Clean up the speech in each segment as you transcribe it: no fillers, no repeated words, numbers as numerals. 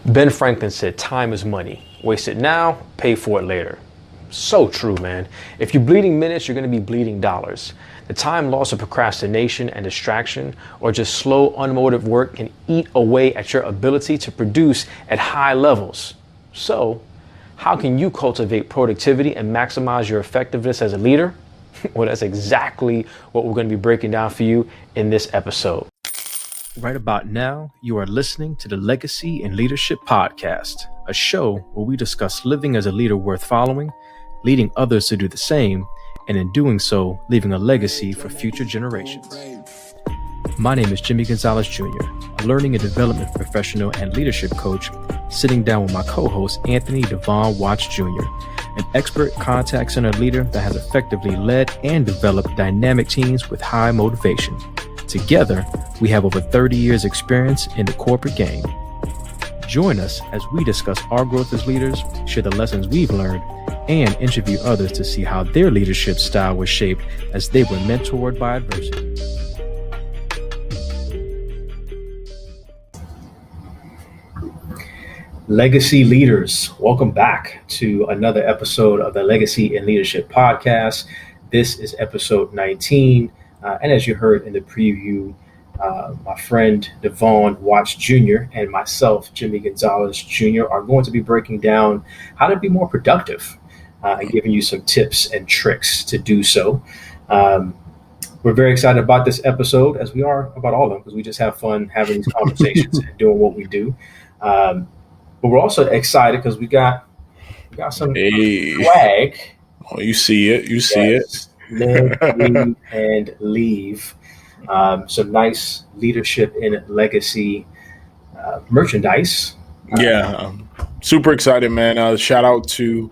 Ben Franklin said, time is money. Waste it now, pay for it later. So true, man. If you're bleeding minutes, you're going to be bleeding dollars. The time loss of procrastination and distraction, or just slow, unmotivated work, can eat away at your ability to produce at high levels. So, how can you cultivate productivity and maximize your effectiveness as a leader? Well, that's exactly what we're going to be breaking down for you in this episode. Right about now, you are listening to the Legacy and Leadership Podcast, a show where we discuss living as a leader worth following, leading others to do the same, and in doing so, leaving a legacy for future generations. My name is Jimmie Gonzalez Jr., a learning and development professional and leadership coach, sitting down with my co-host, Anthony Devon Watts Jr., an expert contact center leader that has effectively led and developed dynamic teams with high motivation. Together, we have over 30 years experience in the corporate game. Join us as we discuss our growth as leaders, share the lessons we've learned, and interview others to see how their leadership style was shaped as they were mentored by adversity. Legacy leaders, welcome back to another episode of the Legacy and Leadership Podcast. This is episode 19. And as you heard in the preview, my friend Devon Watts Jr. and myself, Jimmie Gonzalez Jr., are going to be breaking down how to be more productive and giving you some tips and tricks to do so. We're very excited about this episode, as we are about all of them, because we just have fun having these conversations and doing what we do. But we're also excited because we got some swag. Oh, you see it. You see it. Live, lead, and leave. Some nice leadership and legacy merchandise. Yeah, super excited, man. Shout out to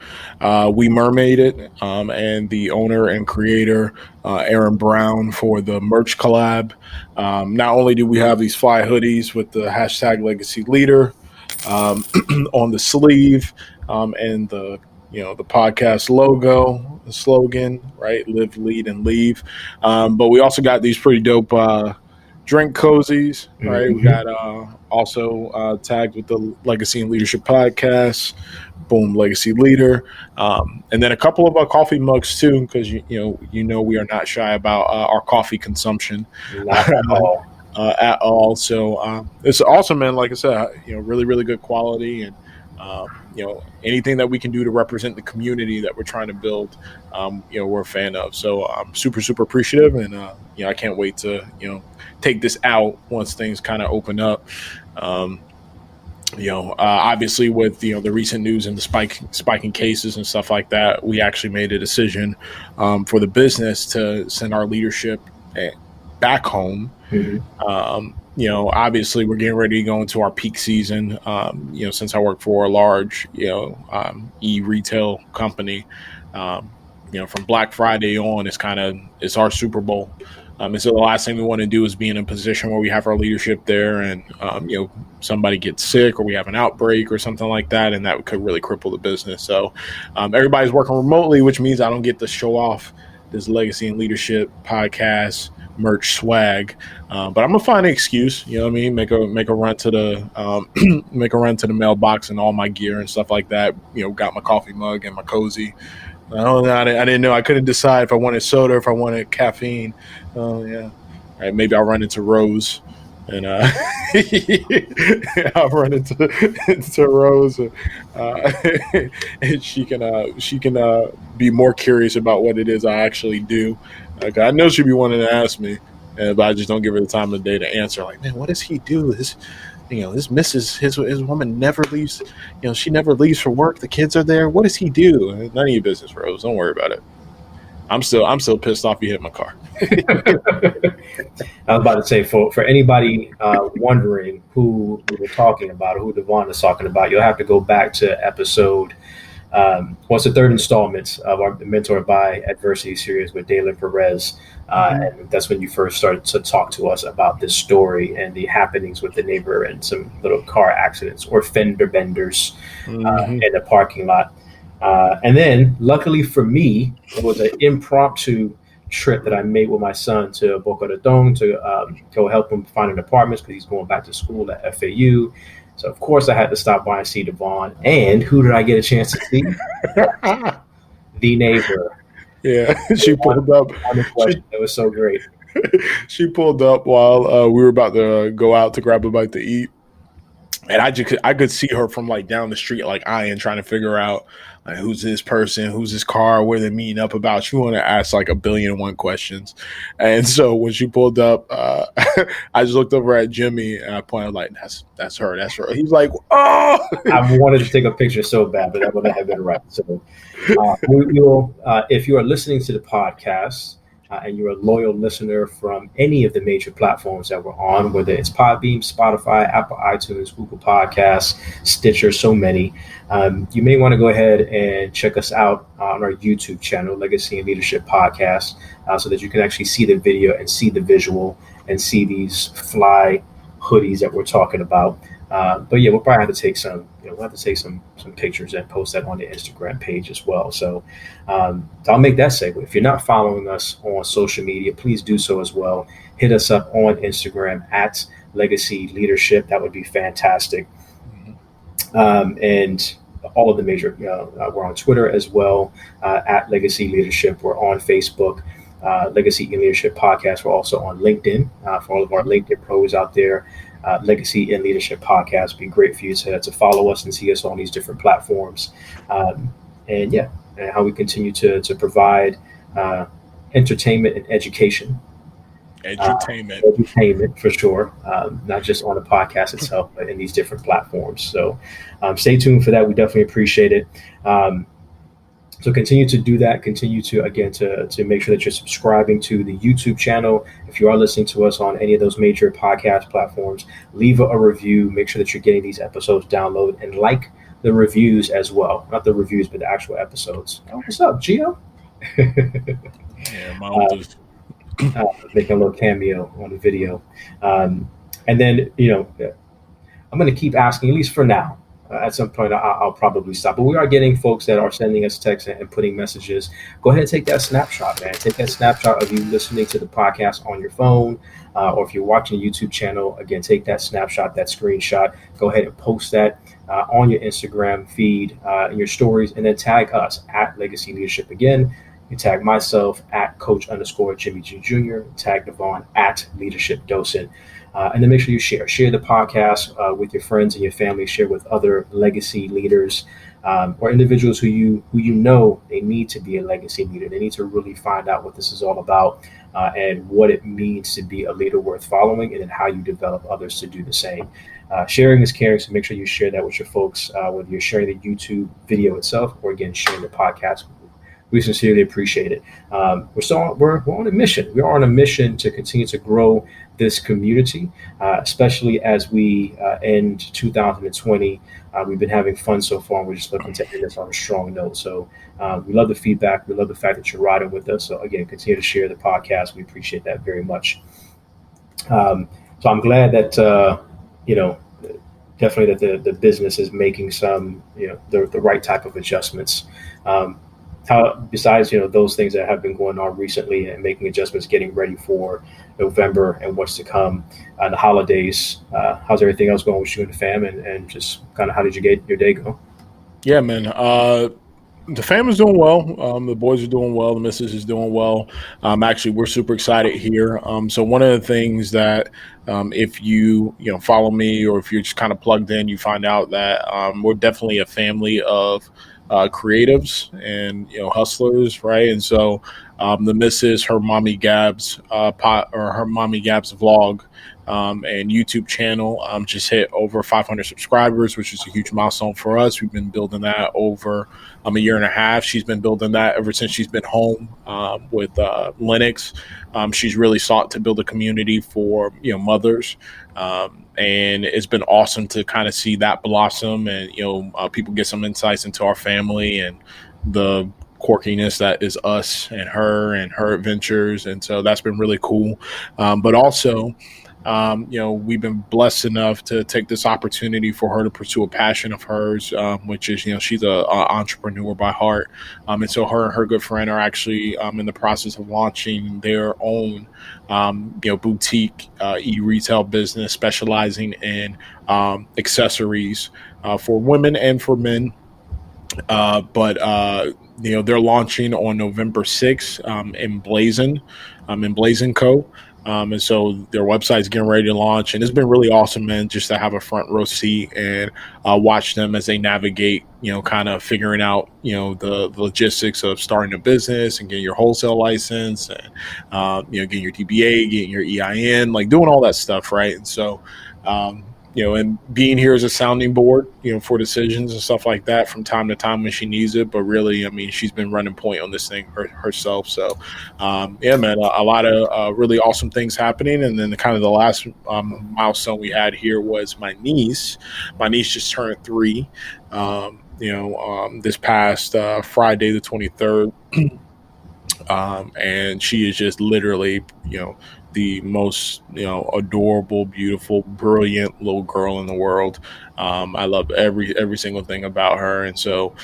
We Mermaid It and the owner and creator, Aaron Brown, for the merch collab. Not only do we have these fly hoodies with the hashtag Legacy Leader on the sleeve and the podcast logo, the slogan, right? Live, lead, and leave. But we also got these pretty dope drink cozies, right? Mm-hmm. We got also tagged with the Legacy and Leadership Podcast, boom, Legacy Leader. And then a couple of our coffee mugs too, because you know we are not shy about our coffee consumption. Not at all. At all. So it's awesome, man. Like I said, really, really good quality, and anything that we can do to represent the community that we're trying to build, we're a fan of. So I'm super, super appreciative, and I can't wait to take this out once things kind of open up. Obviously with the recent news and the spiking cases and stuff like that, we actually made a decision for the business to send our leadership back home. Mm-hmm. Obviously we're getting ready to go into our peak season. Since I work for a large, e-retail company, from Black Friday on, it's our Super Bowl. And so the last thing we want to do is be in a position where we have our leadership there and, somebody gets sick or we have an outbreak or something like that. And that could really cripple the business. So everybody's working remotely, which means I don't get to show off this Legacy and Leadership Podcast merch swag, but I'm gonna find an excuse. Make a run to the make a run to the mailbox and all my gear and stuff like that. Got my coffee mug and my cozy. I didn't know. I couldn't decide if I wanted soda or if I wanted caffeine. Oh yeah. All right, maybe I'll run into Rose, and I'll run into Rose, and she can be more curious about what it is I actually do. I know she'd be wanting to ask me, but I just don't give her the time of day to answer. Like, man, what does he do? This his woman never leaves. She never leaves for work. The kids are there. What does he do? None of your business, Rose. Don't worry about it. I'm still pissed off you hit my car. I was about to say, for anybody wondering who we were talking about or who Devon is talking about, you'll have to go back to episode. It's the third installment of our Mentored by Adversity series with Dalen Perez. And that's when you first started to talk to us about this story and the happenings with the neighbor and some little car accidents or fender benders in the parking lot. And then luckily for me, it was an impromptu trip that I made with my son to Boca Raton to go help him find an apartment because he's going back to school at FAU. So of course I had to stop by and see Devon. And who did I get a chance to see? The neighbor. Yeah, she pulled up. It was so great. She pulled up while we were about to go out to grab a bite to eat, and I could see her from like down the street, like eyeing, trying to figure out like who's this person, who's this car, where they're meeting up about. She wanted to ask like 1,000,000,001 questions, and so when she pulled up, I just looked over at Jimmy and I pointed like, that's her. He's like, oh. I wanted to take a picture so bad, but that wouldn't have been right. So, if you are listening to the podcast. And you're a loyal listener from any of the major platforms that we're on, whether it's Podbeam, Spotify, Apple iTunes, Google Podcasts, Stitcher, so many, you may want to go ahead and check us out on our YouTube channel, Legacy and Leadership Podcast, so that you can actually see the video and see the visual and see these fly hoodies that we're talking about. But yeah, we'll probably have to take some, we'll have to take some pictures and post that on the Instagram page as well. So I'll make that segue. If you're not following us on social media, please do so as well. Hit us up on Instagram at Legacy Leadership. That would be fantastic. And all of the major, we're on Twitter as well, at Legacy Leadership. We're on Facebook, Legacy and Leadership Podcast. We're also on LinkedIn for all of our LinkedIn pros out there. Legacy and Leadership Podcast. It'd be great for you to follow us and see us on these different platforms. And how we continue to provide entertainment and education. Entertainment for sure, not just on the podcast itself, but in these different platforms. So stay tuned for that. We definitely appreciate it. So continue to do that. Continue to make sure that you're subscribing to the YouTube channel. If you are listening to us on any of those major podcast platforms, leave a review. Make sure that you're getting these episodes downloaded and like the reviews as well. Not the reviews, but the actual episodes. Oh, what's up, Gio? Yeah, making a little cameo on the video. And then, I'm going to keep asking, at least for now. At some point, I'll probably stop. But we are getting folks that are sending us texts and putting messages. Go ahead and take that snapshot, man. Take that snapshot of you listening to the podcast on your phone, or if you're watching the YouTube channel, again, take that snapshot, that screenshot. Go ahead and post that on your Instagram feed, in your stories, and then tag us at Legacy Leadership again. You tag myself at Coach_Jimmie G Jr., tag Devon at Leadership Docent. And then make sure you share the podcast with your friends and your family. Share with other legacy leaders or individuals who you know they need to be a legacy leader. They need to really find out what this is all about and what it means to be a leader worth following, and then how you develop others to do the same. Sharing is caring, so make sure you share that with your folks, whether you're sharing the YouTube video itself or, again, sharing the podcast. We sincerely appreciate it. We're on a mission. We are on a mission to continue to grow this community, especially as we end 2020. We've been having fun so far, and we're just looking to end this on a strong note. So we love the feedback. We love the fact that you're riding with us. So again, continue to share the podcast. We appreciate that very much. So I'm glad that, definitely that the business is making some, the right type of adjustments. How, besides, those things that have been going on recently and making adjustments, getting ready for November and what's to come, the holidays, how's everything else going with you and the fam, and just kind of how did you get your day go? Yeah, man. The fam is doing well. The boys are doing well. The missus is doing well. Actually, we're super excited here. So one of the things that if you follow me, or if you're just kind of plugged in, you find out that we're definitely a family of creatives and hustlers, right? And so the missus, her Mommy Gab's her Mommy Gab's vlog and YouTube channel just hit over 500 subscribers, which is a huge milestone for us. We've been building that over a year and a half. She's been building that ever since she's been home with Linux. She's really sought to build a community for mothers. And it's been awesome to kind of see that blossom, and people get some insights into our family and the quirkiness that is us and her adventures, and so that's been really cool. But also we've been blessed enough to take this opportunity for her to pursue a passion of hers, which is, she's a entrepreneur by heart. And so her and her good friend are actually in the process of launching their own, boutique e-retail business specializing in accessories for women and for men. But they're launching on November 6th in Blazon Co. And so their website's getting ready to launch, and it's been really awesome, man, just to have a front row seat and watch them as they navigate, kind of figuring out, the logistics of starting a business and getting your wholesale license and, getting your DBA, getting your EIN, like doing all that stuff, right? And so, and being here as a sounding board, for decisions and stuff like that from time to time when she needs it. But really, I mean, she's been running point on this thing herself. So, man, a lot of really awesome things happening. And then the last milestone we had here was my niece. My niece just turned 3, this past Friday, the 23rd. And she is just literally, the most, adorable, beautiful, brilliant little girl in the world. I love every single thing about her. And so,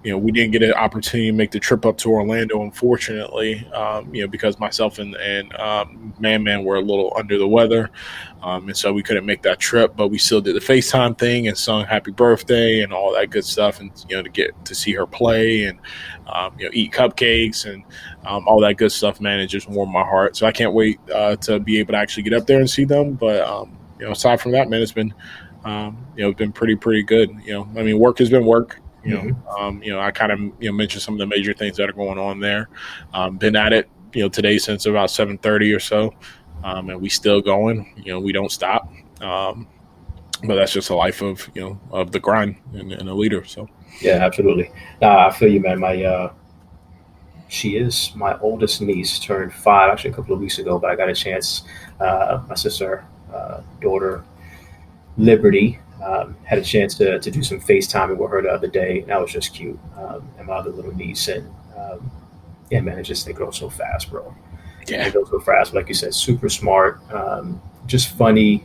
we didn't get an opportunity to make the trip up to Orlando, unfortunately, because myself and Man were a little under the weather. And so we couldn't make that trip, but we still did the FaceTime thing and sung happy birthday and all that good stuff. And, to get to see her play and, eat cupcakes and all that good stuff, man, it just warmed my heart. So I can't wait to be able to actually get up there and see them. But, aside from that, man, it's been, it's been pretty good. I mean, work has been work. I kind of, mentioned some of the major things that are going on there. Been at it, today since about 7:30 or so. And we still going, we don't stop. But that's just a life of, of the grind and a leader. So. Yeah, absolutely. I feel you, man. She is my oldest niece, turned 5 actually a couple of weeks ago, but I got a chance. My sister, daughter, Liberty, had a chance to do some FaceTiming with her the other day. And that was just cute. And my other little niece. And yeah, man, they grow so fast, bro. Yeah. They go so fast. Like you said, super smart, just funny,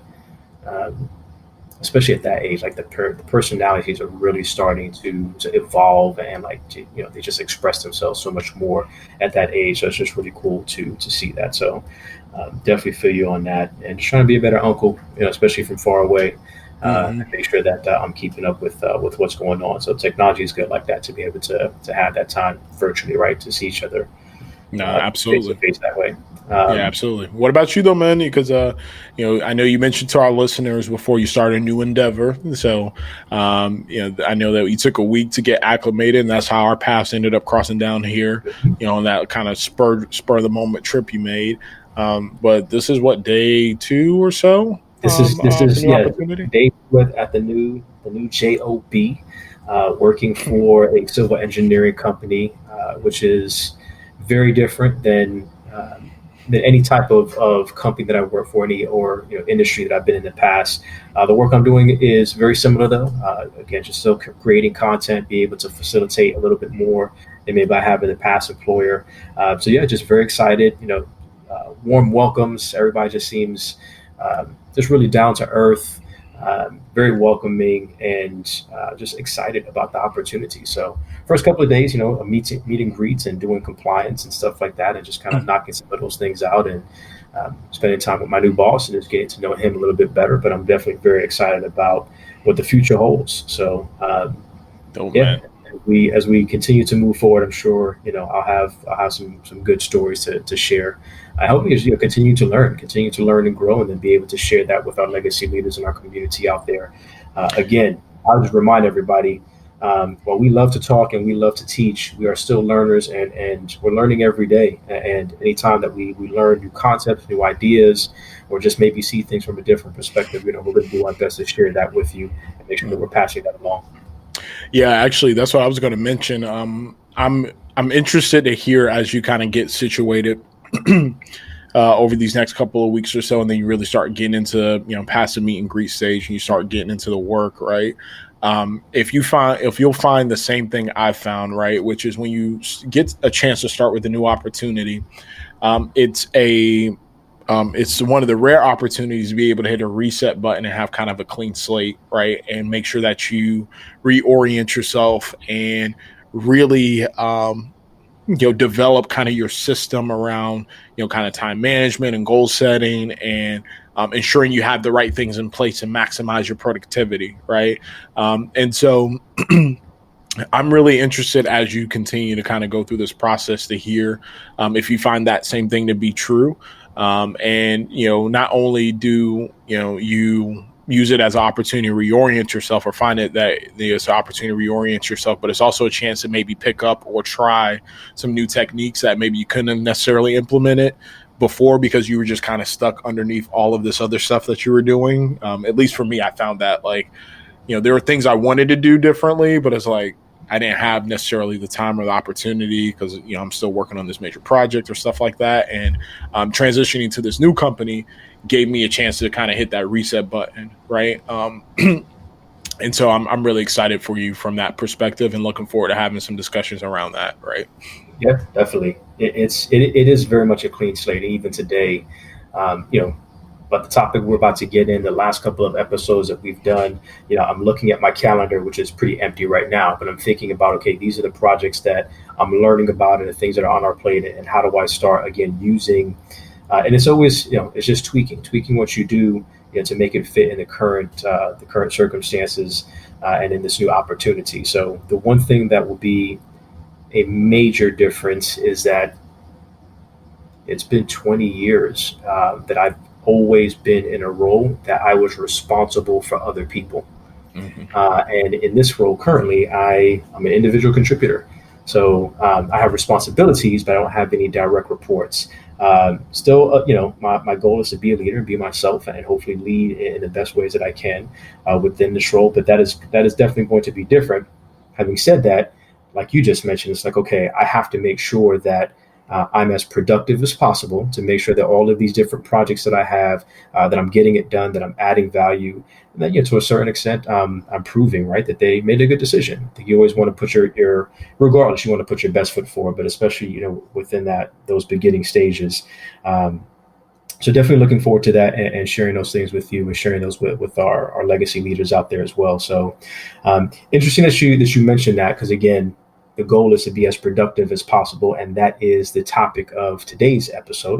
especially at that age. Like the personalities are really starting to evolve and they just express themselves so much more at that age. So it's just really cool to see that. So definitely feel you on that, and just trying to be a better uncle, especially from far away. And make sure that I'm keeping up with what's going on. So technology is good like that, to be able to have that time virtually, right, to see each other. No, absolutely. Face that way. Yeah, absolutely. What about you though, man? Because I know you mentioned to our listeners before you started a new endeavor. So I know that you took a week to get acclimated, and that's how our paths ended up crossing down here. On that kind of spur of the moment trip you made. But this is what, day 2 or so. This is day 2 at the new JOB, working for a civil engineering company, which is very different than any type of company that I work for, or industry that I've been in the past. The work I'm doing is very similar, though. Again, just still creating content, be able to facilitate a little bit more than maybe I have in the past employer. So yeah, just very excited. Warm welcomes. Everybody just seems just really down to earth, very welcoming, and just excited about the opportunity. So first couple of days, a meet and greets and doing compliance and stuff like that, and just kind of knocking some of those things out, and spending time with my new boss and just getting to know him a little bit better. But I'm definitely very excited about what the future holds. So man. As we continue to move forward, I'm sure I'll have some good stories to share. I hope we continue to learn and grow, and then be able to share that with our legacy leaders in our community out there. Again, I'll just remind everybody, while we love to talk and we love to teach, we are still learners, and we're learning every day. And anytime that we learn new concepts, new ideas, or just maybe see things from a different perspective, we're going to do our best to share that with you and make sure that we're passing that along. Yeah, actually, that's what I was going to mention. I'm interested to hear as you kind of get situated over these next couple of weeks or so, and then you really start getting into past the meet and greet stage, and you start getting into the work, right? If you'll find the same thing I found, right, which is when you get a chance to start with a new opportunity, it's a it's one of the rare opportunities to be able to hit a reset button and have kind of a clean slate, right? And make sure that you reorient yourself and really, develop kind of your system around, kind of time management and goal setting, and ensuring you have the right things in place to maximize your productivity, right? And so I'm really interested as you continue to kind of go through this process to hear if you find that same thing to be true. And, not only do, you use it as an opportunity to reorient yourself or find it that it's an opportunity to reorient yourself, but it's also a chance to maybe pick up or try some new techniques that maybe you couldn't have necessarily implemented before because you were just kind of stuck underneath all of this other stuff that you were doing. At least for me, I found that there were things I wanted to do differently, but it's like I didn't have necessarily the time or the opportunity because, I'm still working on this major project or stuff like that. And transitioning to this new company gave me a chance to kind of hit that reset button, right? And so I'm really excited for you from that perspective and looking forward to having some discussions around that, right? Yeah, definitely. It is very much a clean slate, even today. But the topic we're about to get in, the last couple of episodes that we've done, I'm looking at my calendar, which is pretty empty right now, but I'm thinking about, okay, these are the projects that I'm learning about and the things that are on our plate, and how do I start again using, and it's always, it's just tweaking what you do, to make it fit in the current circumstances, and in this new opportunity. So the one thing that will be a major difference is that it's been 20 years that I've always been in a role that I was responsible for other people. Mm-hmm. And in this role currently, I'm an individual contributor. So I have responsibilities, but I don't have any direct reports. Still, my goal is to be a leader and be myself and hopefully lead in the best ways that I can within this role. But that is definitely going to be different. Having said that, like you just mentioned, it's like, okay, I have to make sure that I'm as productive as possible to make sure that all of these different projects that I have, that I'm getting it done, that I'm adding value, and that, to a certain extent, I'm proving, right, that they made a good decision. I think you always want to put your regardless, you want to put your best foot forward, but especially, within those beginning stages. So definitely looking forward to that and sharing those things with you and sharing those with our legacy leaders out there as well. So interesting that you mentioned that, because again, the goal is to be as productive as possible. And that is the topic of today's episode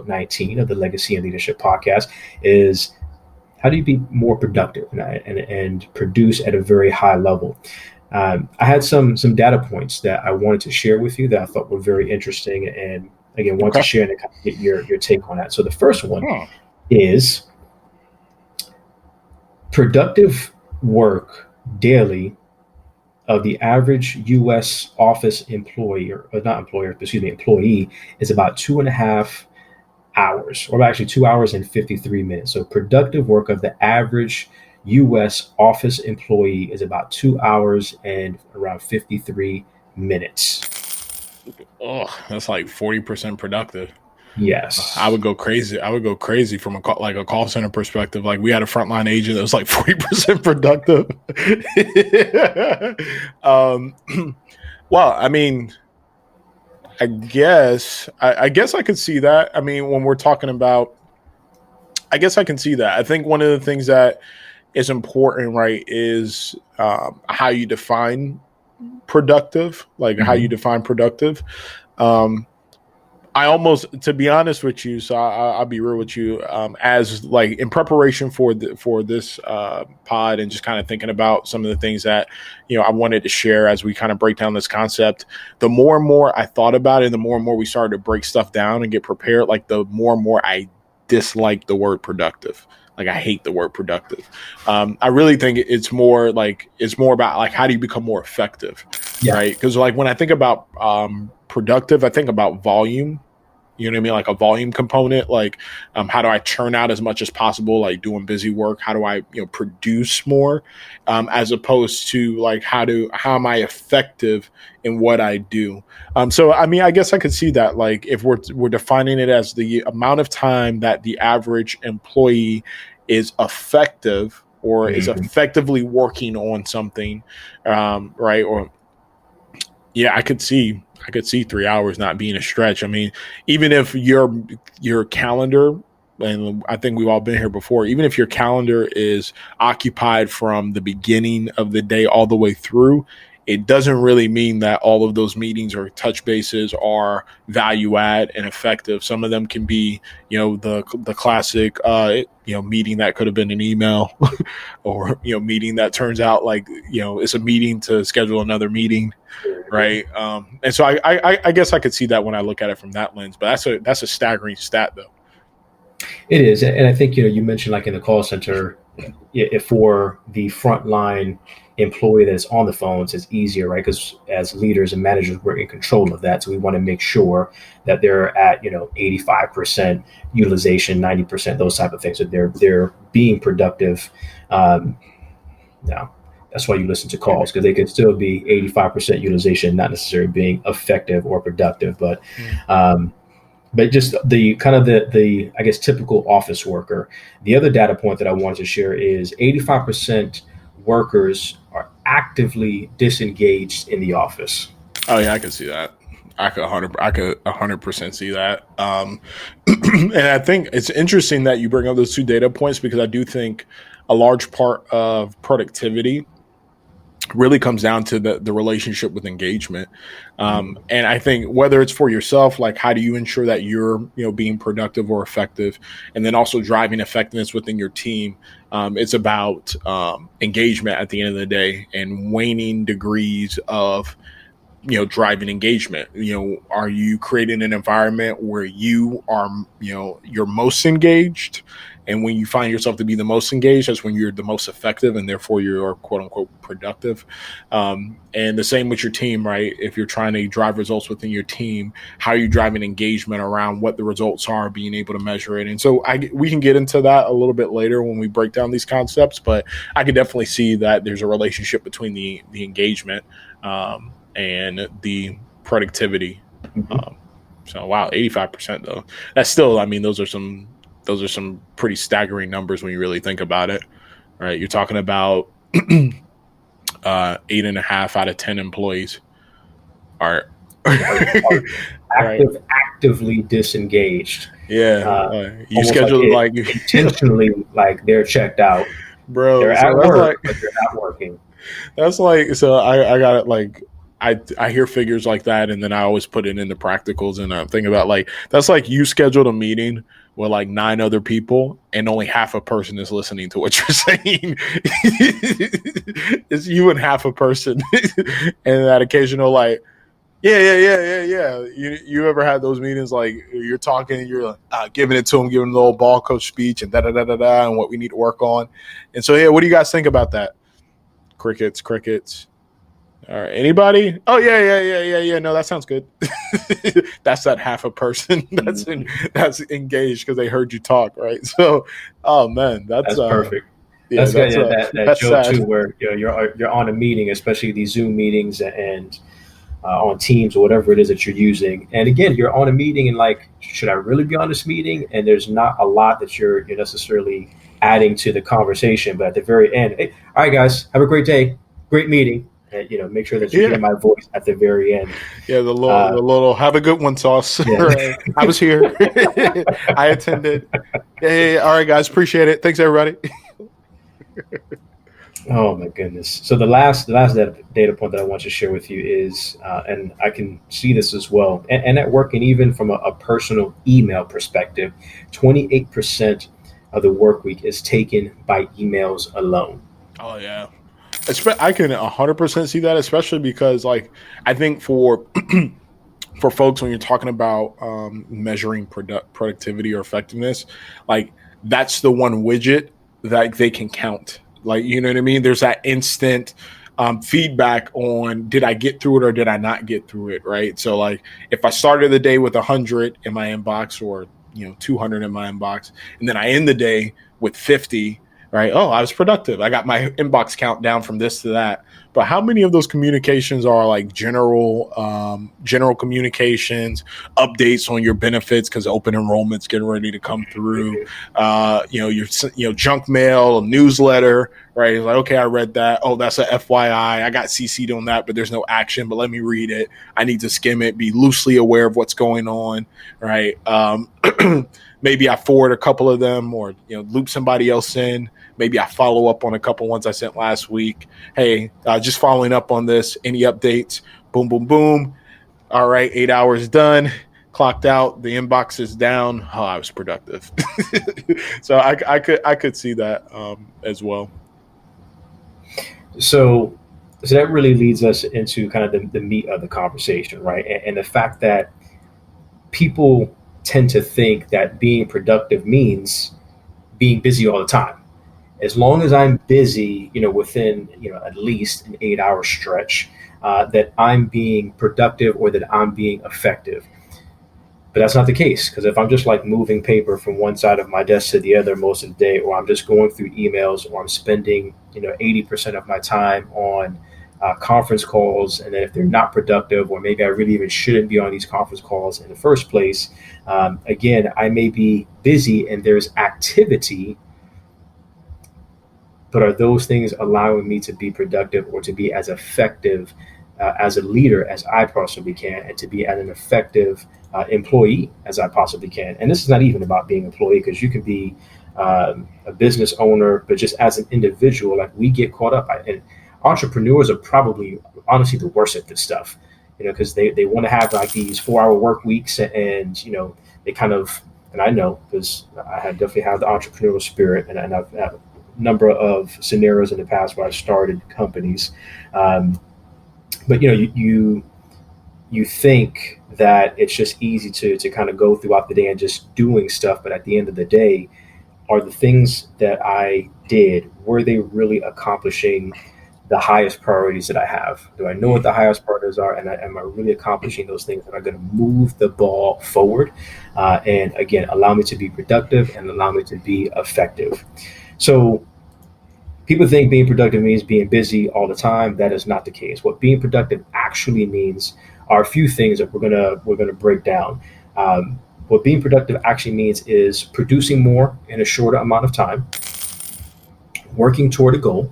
19 of the Legacy and Leadership Podcast, is how do you be more productive and produce at a very high level? I had some data points that I wanted to share with you that I thought were very interesting, and again, wanted to share and kind of get your take on that. So the first one is productive work daily of the average U.S. office employee is about 2.5 hours, or actually 2 hours and 53 minutes. So productive work of the average U.S. office employee is about 2 hours and around 53 minutes. Oh, that's like 40% productive. Yes. I would go crazy. From a call center perspective. Like, we had a frontline agent that was like 40% productive. Well, I mean, I guess I could see that. I mean, when we're talking about, I guess I can see that. I think one of the things that is important, right, is how you define productive, how you define productive. I almost, to be honest with you, so I'll be real with you, as like in preparation for this pod and just kind of thinking about some of the things that, I wanted to share as we kind of break down this concept, the more and more I thought about it, the more and more we started to break stuff down and get prepared, like the more and more I dislike the word productive. Like, I hate the word productive. I really think it's more about like, how do you become more effective, right? Because like when I think about productive, I think about volume. You know what I mean? Like a volume component. Like, how do I churn out as much as possible? Like doing busy work. How do I produce more? As opposed to like how am I effective in what I do? So I mean, I guess I could see that. Like, if we're defining it as the amount of time that the average employee is effective or is effectively working on something, right? Or I could see 3 hours not being a stretch. I mean, even if your calendar and I think we've all been here before, even if your calendar is occupied from the beginning of the day all the way through, it doesn't really mean that all of those meetings or touch bases are value add and effective. Some of them can be, the classic, meeting that could have been an email or, meeting that turns out like, it's a meeting to schedule another meeting. Right. And so I guess I could see that when I look at it from that lens, but that's a staggering stat though. It is. And I think, you mentioned like in the call center, if for the frontline employee that's on the phones, it's easier, right? Because as leaders and managers, we're in control of that. So we want to make sure that they're at, 85% utilization, 90%, those type of things. So they're being productive. Now, that's why you listen to calls, because they could still be 85% utilization, not necessarily being effective or productive. But just the kind of the I guess typical office worker. The other data point that I wanted to share is 85% workers are actively disengaged in the office. Oh yeah, I could see that. I could 100% see that. And I think it's interesting that you bring up those two data points, because I do think a large part of productivity really comes down to the relationship with engagement. And I think whether it's for yourself, like how do you ensure that you're, being productive or effective, and then also driving effectiveness within your team. It's about engagement at the end of the day, and waning degrees of, driving engagement. Are you creating an environment where you are, you're most engaged? And when you find yourself to be the most engaged, that's when you're the most effective, and therefore you're quote unquote productive. And the same with your team, right? If you're trying to drive results within your team, how are you driving engagement around what the results are, being able to measure it? And so we can get into that a little bit later when we break down these concepts, but I can definitely see that there's a relationship between the engagement and the productivity. So wow, 85% though. That's still, those are some pretty staggering numbers when you really think about it, right? You're talking about 8.5 out of 10 employees are actively disengaged. Yeah, you schedule like intentionally, like they're checked out, bro. They're at work, but they're not working. That's like, so I got it. Like I hear figures like that, and then I always put it into practicals, and I'm thinking about like that's like you scheduled a meeting with like 9 other people, and only half a person is listening to what you're saying. It's you and half a person, and that occasional like, yeah. You ever had those meetings like you're talking, you're giving it to them, giving the little ball coach speech and and what we need to work on, and so yeah, what do you guys think about that? Crickets. All right. Anybody? Oh yeah. No, that sounds good. That's that half a person that's engaged because they heard you talk, right? So, oh man, that's perfect. Yeah, that's that joke sad too, where you're on a meeting, especially these Zoom meetings and on Teams or whatever it is that you're using. And again, you're on a meeting and like, should I really be on this meeting? And there's not a lot that you're necessarily adding to the conversation, but at the very end, hey, all right, guys, have a great day, great meeting. And, make sure that you hear my voice at the very end. Yeah, the little have a good one sauce. Yeah. Right. I was here. I attended. Hey, all right, guys, appreciate it. Thanks, everybody. Oh my goodness! So the last data point that I want to share with you is, and I can see this as well, and at work, and even from a personal email perspective, 28% of the work week is taken by emails alone. Oh yeah. I can 100% see that, especially because, like, I think for folks, when you're talking about measuring productivity or effectiveness, like that's the one widget that they can count. Like, you know what I mean? There's that instant feedback on did I get through it or did I not get through it, right? So, like, if I started the day with 100 in my inbox or 200 in my inbox, and then I end the day with 50. Right. Oh, I was productive. I got my inbox count down from this to that. but how many of those communications are like general communications, updates on your benefits because open enrollment's getting ready to come through, your junk mail, a newsletter, right? It's like, okay, I read that. Oh, that's a FYI. I got CC'd on that, but there's no action, but let me read it. I need to skim it, be loosely aware of what's going on, right? Maybe I forward a couple of them or, loop somebody else in. Maybe I follow up on a couple ones I sent last week. Hey, just following up on this. Any updates? Boom, boom, boom. All right, 8 hours done. Clocked out. The inbox is down. Oh, I was productive. So I could see that as well. So that really leads us into kind of the meat of the conversation, right? And the fact that people tend to think that being productive means being busy all the time. As long as I'm busy, within, at least an 8-hour stretch, that I'm being productive or that I'm being effective. But that's not the case, because if I'm just like moving paper from one side of my desk to the other most of the day, or I'm just going through emails, or I'm spending, 80% of my time on conference calls, and then if they're not productive, or maybe I really even shouldn't be on these conference calls in the first place, again, I may be busy and there's activity, but are those things allowing me to be productive or to be as effective as a leader as I possibly can, and to be as an effective employee as I possibly can? And this is not even about being an employee, because you can be a business owner, but just as an individual, like we get caught up. And entrepreneurs are probably honestly the worst at this stuff, because they want to have like these 4-hour work weeks, and they kind of, and I know because I definitely have the entrepreneurial spirit, and I've had a number of scenarios in the past where I started companies. But you think that it's just easy to kind of go throughout the day and just doing stuff, but at the end of the day, are the things that I did, were they really accomplishing the highest priorities that I have? Do I know what the highest priorities are, and am I really accomplishing those things that are going to move the ball forward, and again, allow me to be productive and allow me to be effective? So people think being productive means being busy all the time. That is not the case. What being productive actually means are a few things that we're gonna break down. What being productive actually means is producing more in a shorter amount of time, working toward a goal,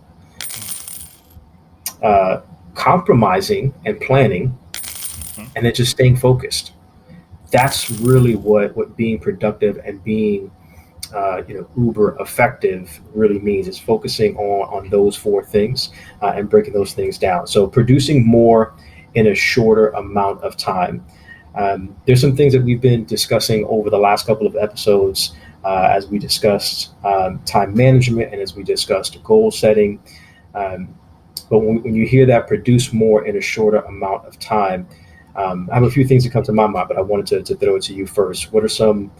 compromising and planning, and then just staying focused. That's really what being productive and being uber effective really means, is focusing on those 4 things and breaking those things down. So producing more in a shorter amount of time. There's some things that we've been discussing over the last couple of episodes as we discussed time management and as we discussed goal setting. But when you hear that, produce more in a shorter amount of time, I have a few things that come to my mind, but I wanted to throw it to you first. What are some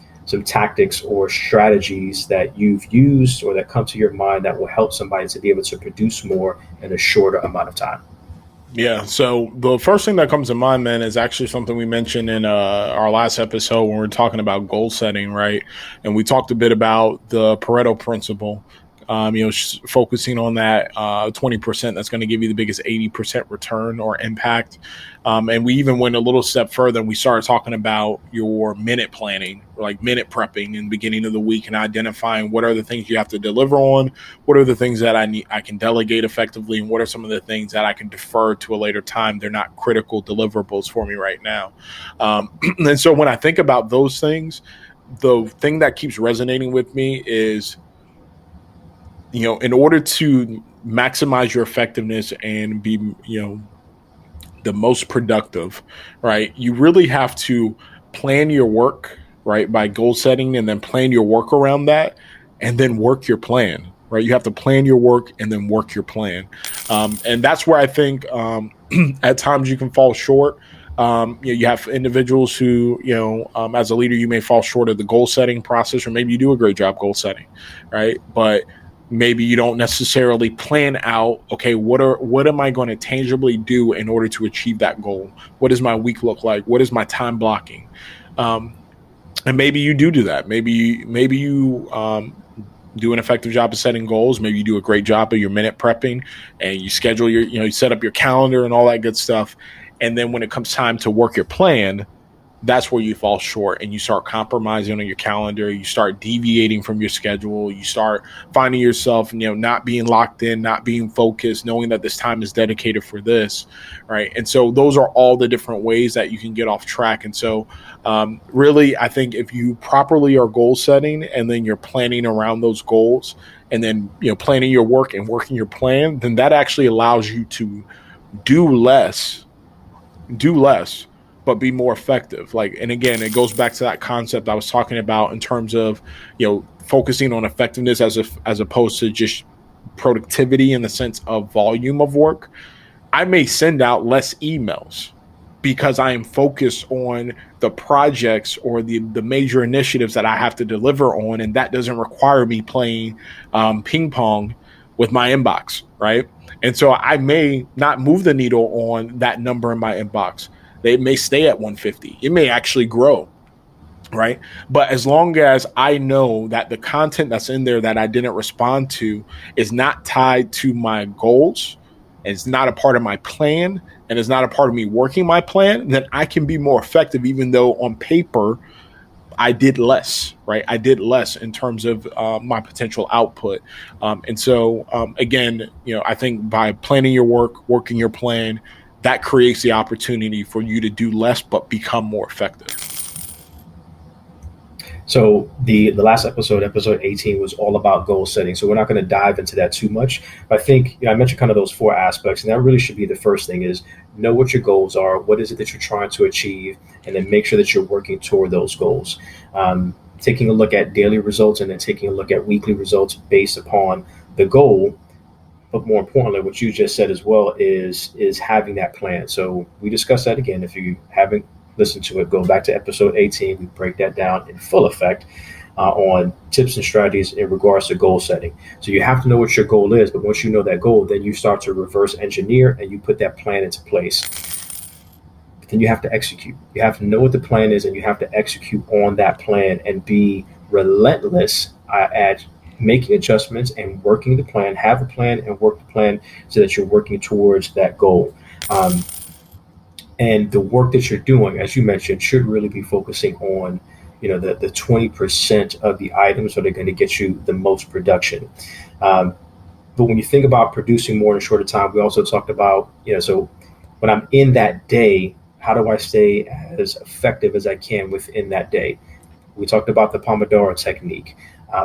tactics or strategies that you've used or that come to your mind that will help somebody to be able to produce more in a shorter amount of time? Yeah. So the first thing that comes to mind, man, is actually something we mentioned in our last episode when we were talking about goal setting, right? And we talked a bit about the Pareto principle. Focusing on that 20% that's going to give you the biggest 80% return or impact. And we even went a little step further and we started talking about your minute planning, like minute prepping in the beginning of the week, and identifying what are the things you have to deliver on, what are the things that I can delegate effectively, and what are some of the things that I can defer to a later time. They're not critical deliverables for me right now. And so when I think about those things, the thing that keeps resonating with me is, in order to maximize your effectiveness and be, the most productive, right, you really have to plan your work, right, by goal setting, and then plan your work around that, and then work your plan, right? You have to plan your work and then work your plan. And that's where I think at times you can fall short. You have individuals who, as a leader, you may fall short of the goal setting process, or maybe you do a great job goal setting, right? But maybe you don't necessarily plan out, okay, what am I going to tangibly do in order to achieve that goal? What does my week look like? What is my time blocking? And maybe you do that. Maybe you do an effective job of setting goals. Maybe you do a great job of your minute prepping, and you schedule your, you set up your calendar and all that good stuff. And then when it comes time to work your plan, that's where you fall short, and you start compromising on your calendar. You start deviating from your schedule. You start finding yourself, not being locked in, not being focused, knowing that this time is dedicated for this, right? And so those are all the different ways that you can get off track. And so really, I think if you properly are goal setting, and then you're planning around those goals, and then, planning your work and working your plan, then that actually allows you to do less, but be more effective. And again, it goes back to that concept I was talking about in terms of, focusing on effectiveness as opposed to just productivity in the sense of volume of work. I may send out less emails because I am focused on the projects or the major initiatives that I have to deliver on, and that doesn't require me playing ping pong with my inbox, right? And so I may not move the needle on that number in my inbox. They may stay at 150. It may actually grow, right? But as long as I know that the content that's in there that I didn't respond to is not tied to my goals, and it's not a part of my plan, and it's not a part of me working my plan, then I can be more effective, even though on paper I did less, right? I did less in terms of my potential output. And so, again, I think by planning your work, working your plan, that creates the opportunity for you to do less but become more effective. So the last episode 18, was all about goal setting. So we're not going to dive into that too much. But I think I mentioned kind of those 4 aspects, and that really should be the first thing: is know what your goals are, what is it that you're trying to achieve, and then make sure that you're working toward those goals. Taking a look at daily results, and then taking a look at weekly results based upon the goal. But more importantly, what you just said as well is having that plan. So we discussed that again. If you haven't listened to it, go back to episode 18. We break that down in full effect on tips and strategies in regards to goal setting. So you have to know what your goal is. But once you know that goal, then you start to reverse engineer, and you put that plan into place. But then you have to execute. You have to know what the plan is, and you have to execute on that plan and be relentless at making adjustments and working the plan. Have a plan and work the plan so that you're working towards that goal. And the work that you're doing, as you mentioned, should really be focusing on, the 20% of the items that are going to get you the most production. But when you think about producing more in a shorter time, we also talked about, so when I'm in that day, how do I stay as effective as I can within that day? We talked about the Pomodoro technique.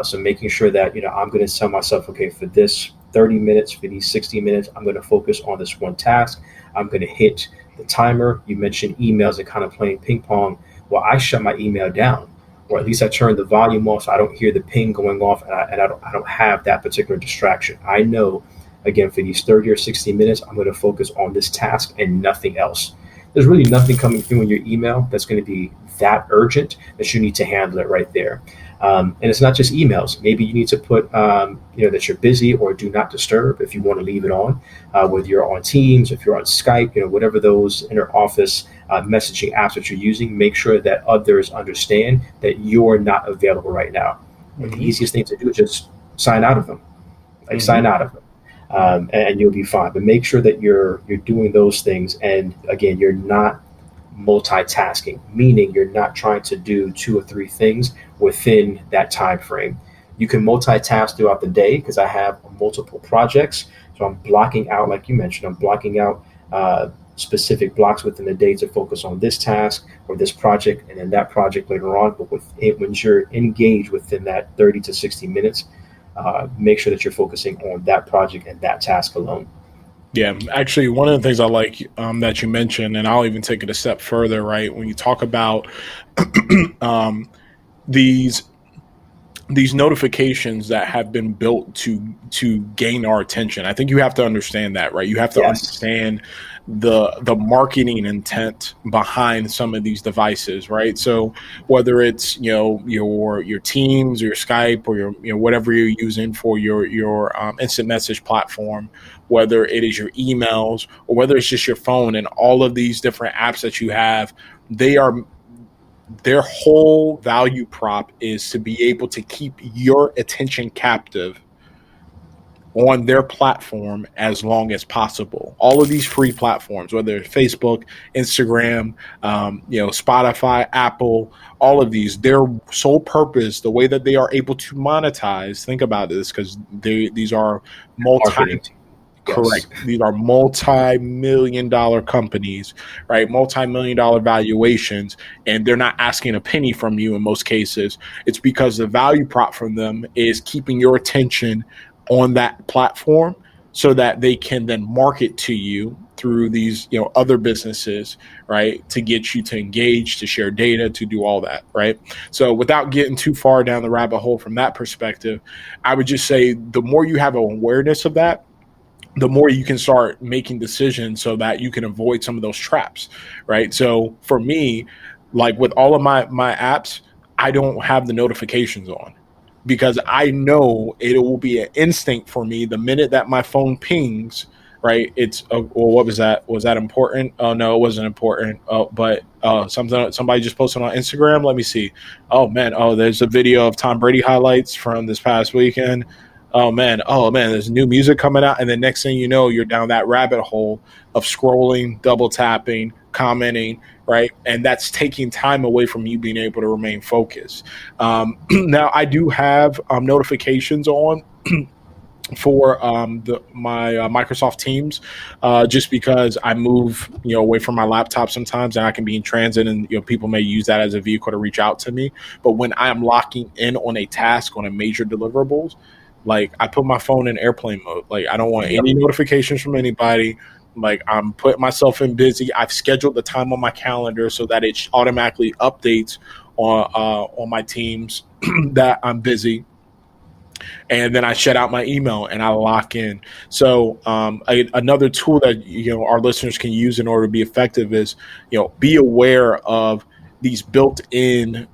So making sure that, I'm going to tell myself, okay, for this 30 minutes, for these 60 minutes, I'm going to focus on this one task. I'm going to hit the timer. You mentioned emails and kind of playing ping pong. Well, I shut my email down, or at least I turn the volume off so I don't hear the ping going off, and I don't have that particular distraction. I know, again, for these 30 or 60 minutes, I'm going to focus on this task and nothing else. There's really nothing coming through in your email that's going to be that urgent that you need to handle it right there. And it's not just emails. Maybe you need to put, that you're busy or do not disturb if you want to leave it on, whether you're on Teams, if you're on Skype, whatever those inter office messaging apps that you're using, make sure that others understand that you're not available right now. Mm-hmm. The easiest thing to do is just sign out of them, sign out of them, and you'll be fine. But make sure that you're doing those things. And again, you're not multitasking, meaning you're not trying to do 2 or 3 things within that time frame. You can multitask throughout the day because I have multiple projects. So I'm blocking out, like you mentioned, I'm blocking out specific blocks within the day to focus on this task or this project and then that project later on. But when you're engaged within that 30 to 60 minutes, make sure that you're focusing on that project and that task alone. Yeah, actually, one of the things I like that you mentioned, and I'll even take it a step further, right? When you talk about these notifications that have been built to gain our attention, I think you have to understand that, right? You have to understand the marketing intent behind some of these devices, right? So whether it's your Teams or your Skype or your whatever you're using for your instant message platform, whether it is your emails or whether it's just your phone, and all of these different apps that you have, they are their whole value prop is to be able to keep your attention captive on their platform as long as possible. All of these free platforms, whether it's Facebook, Instagram, Spotify, Apple, all of these, their sole purpose, the way that they are able to monetize, think about this, because these are Marketing. correct. Yes. These are multi-million-dollar companies, right? Multi-million-dollar valuations, and they're not asking a penny from you in most cases. It's because the value prop from them is keeping your attention on that platform so that they can then market to you through these, other businesses, right? To get you to engage, to share data, to do all that, right? So without getting too far down the rabbit hole from that perspective, I would just say the more you have an awareness of that, the more you can start making decisions so that you can avoid some of those traps, right? So for me, like with all of my apps, I don't have the notifications on because I know it will be an instinct for me the minute that my phone pings, right? It's well, what was that? Was that important? Oh no, it wasn't important. Oh, but somebody just posted on Instagram. Let me see. Oh man, there's a video of Tom Brady highlights from this past weekend. Oh man, there's new music coming out, and then next thing you know, you're down that rabbit hole of scrolling, double tapping, commenting, right? And that's taking time away from you being able to remain focused. Now, I do have notifications on for my Microsoft Teams, just because I move away from my laptop sometimes, and I can be in transit, and people may use that as a vehicle to reach out to me. But when I'm locking in on a task, on a major deliverables, like I put my phone in airplane mode. Like I don't want any notifications from anybody. Like I'm putting myself in busy. I've scheduled the time on my calendar so that it automatically updates on my Teams that I'm busy. And then I shut out my email and I lock in. So another tool that our listeners can use in order to be effective is be aware of these built-in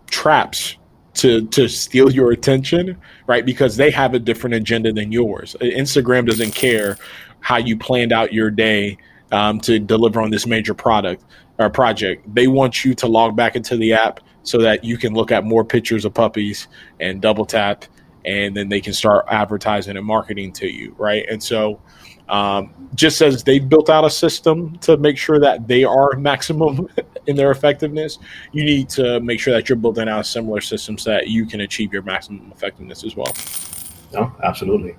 traps to steal your attention, right? Because they have a different agenda than yours. Instagram doesn't care how you planned out your day to deliver on this major product or project. They want you to log back into the app so that you can look at more pictures of puppies and double tap, and then they can start advertising and marketing to you, right? And so just as they've built out a system to make sure that they are maximum in their effectiveness, you need to make sure that you're building out similar systems so that you can achieve your maximum effectiveness as well. No, absolutely.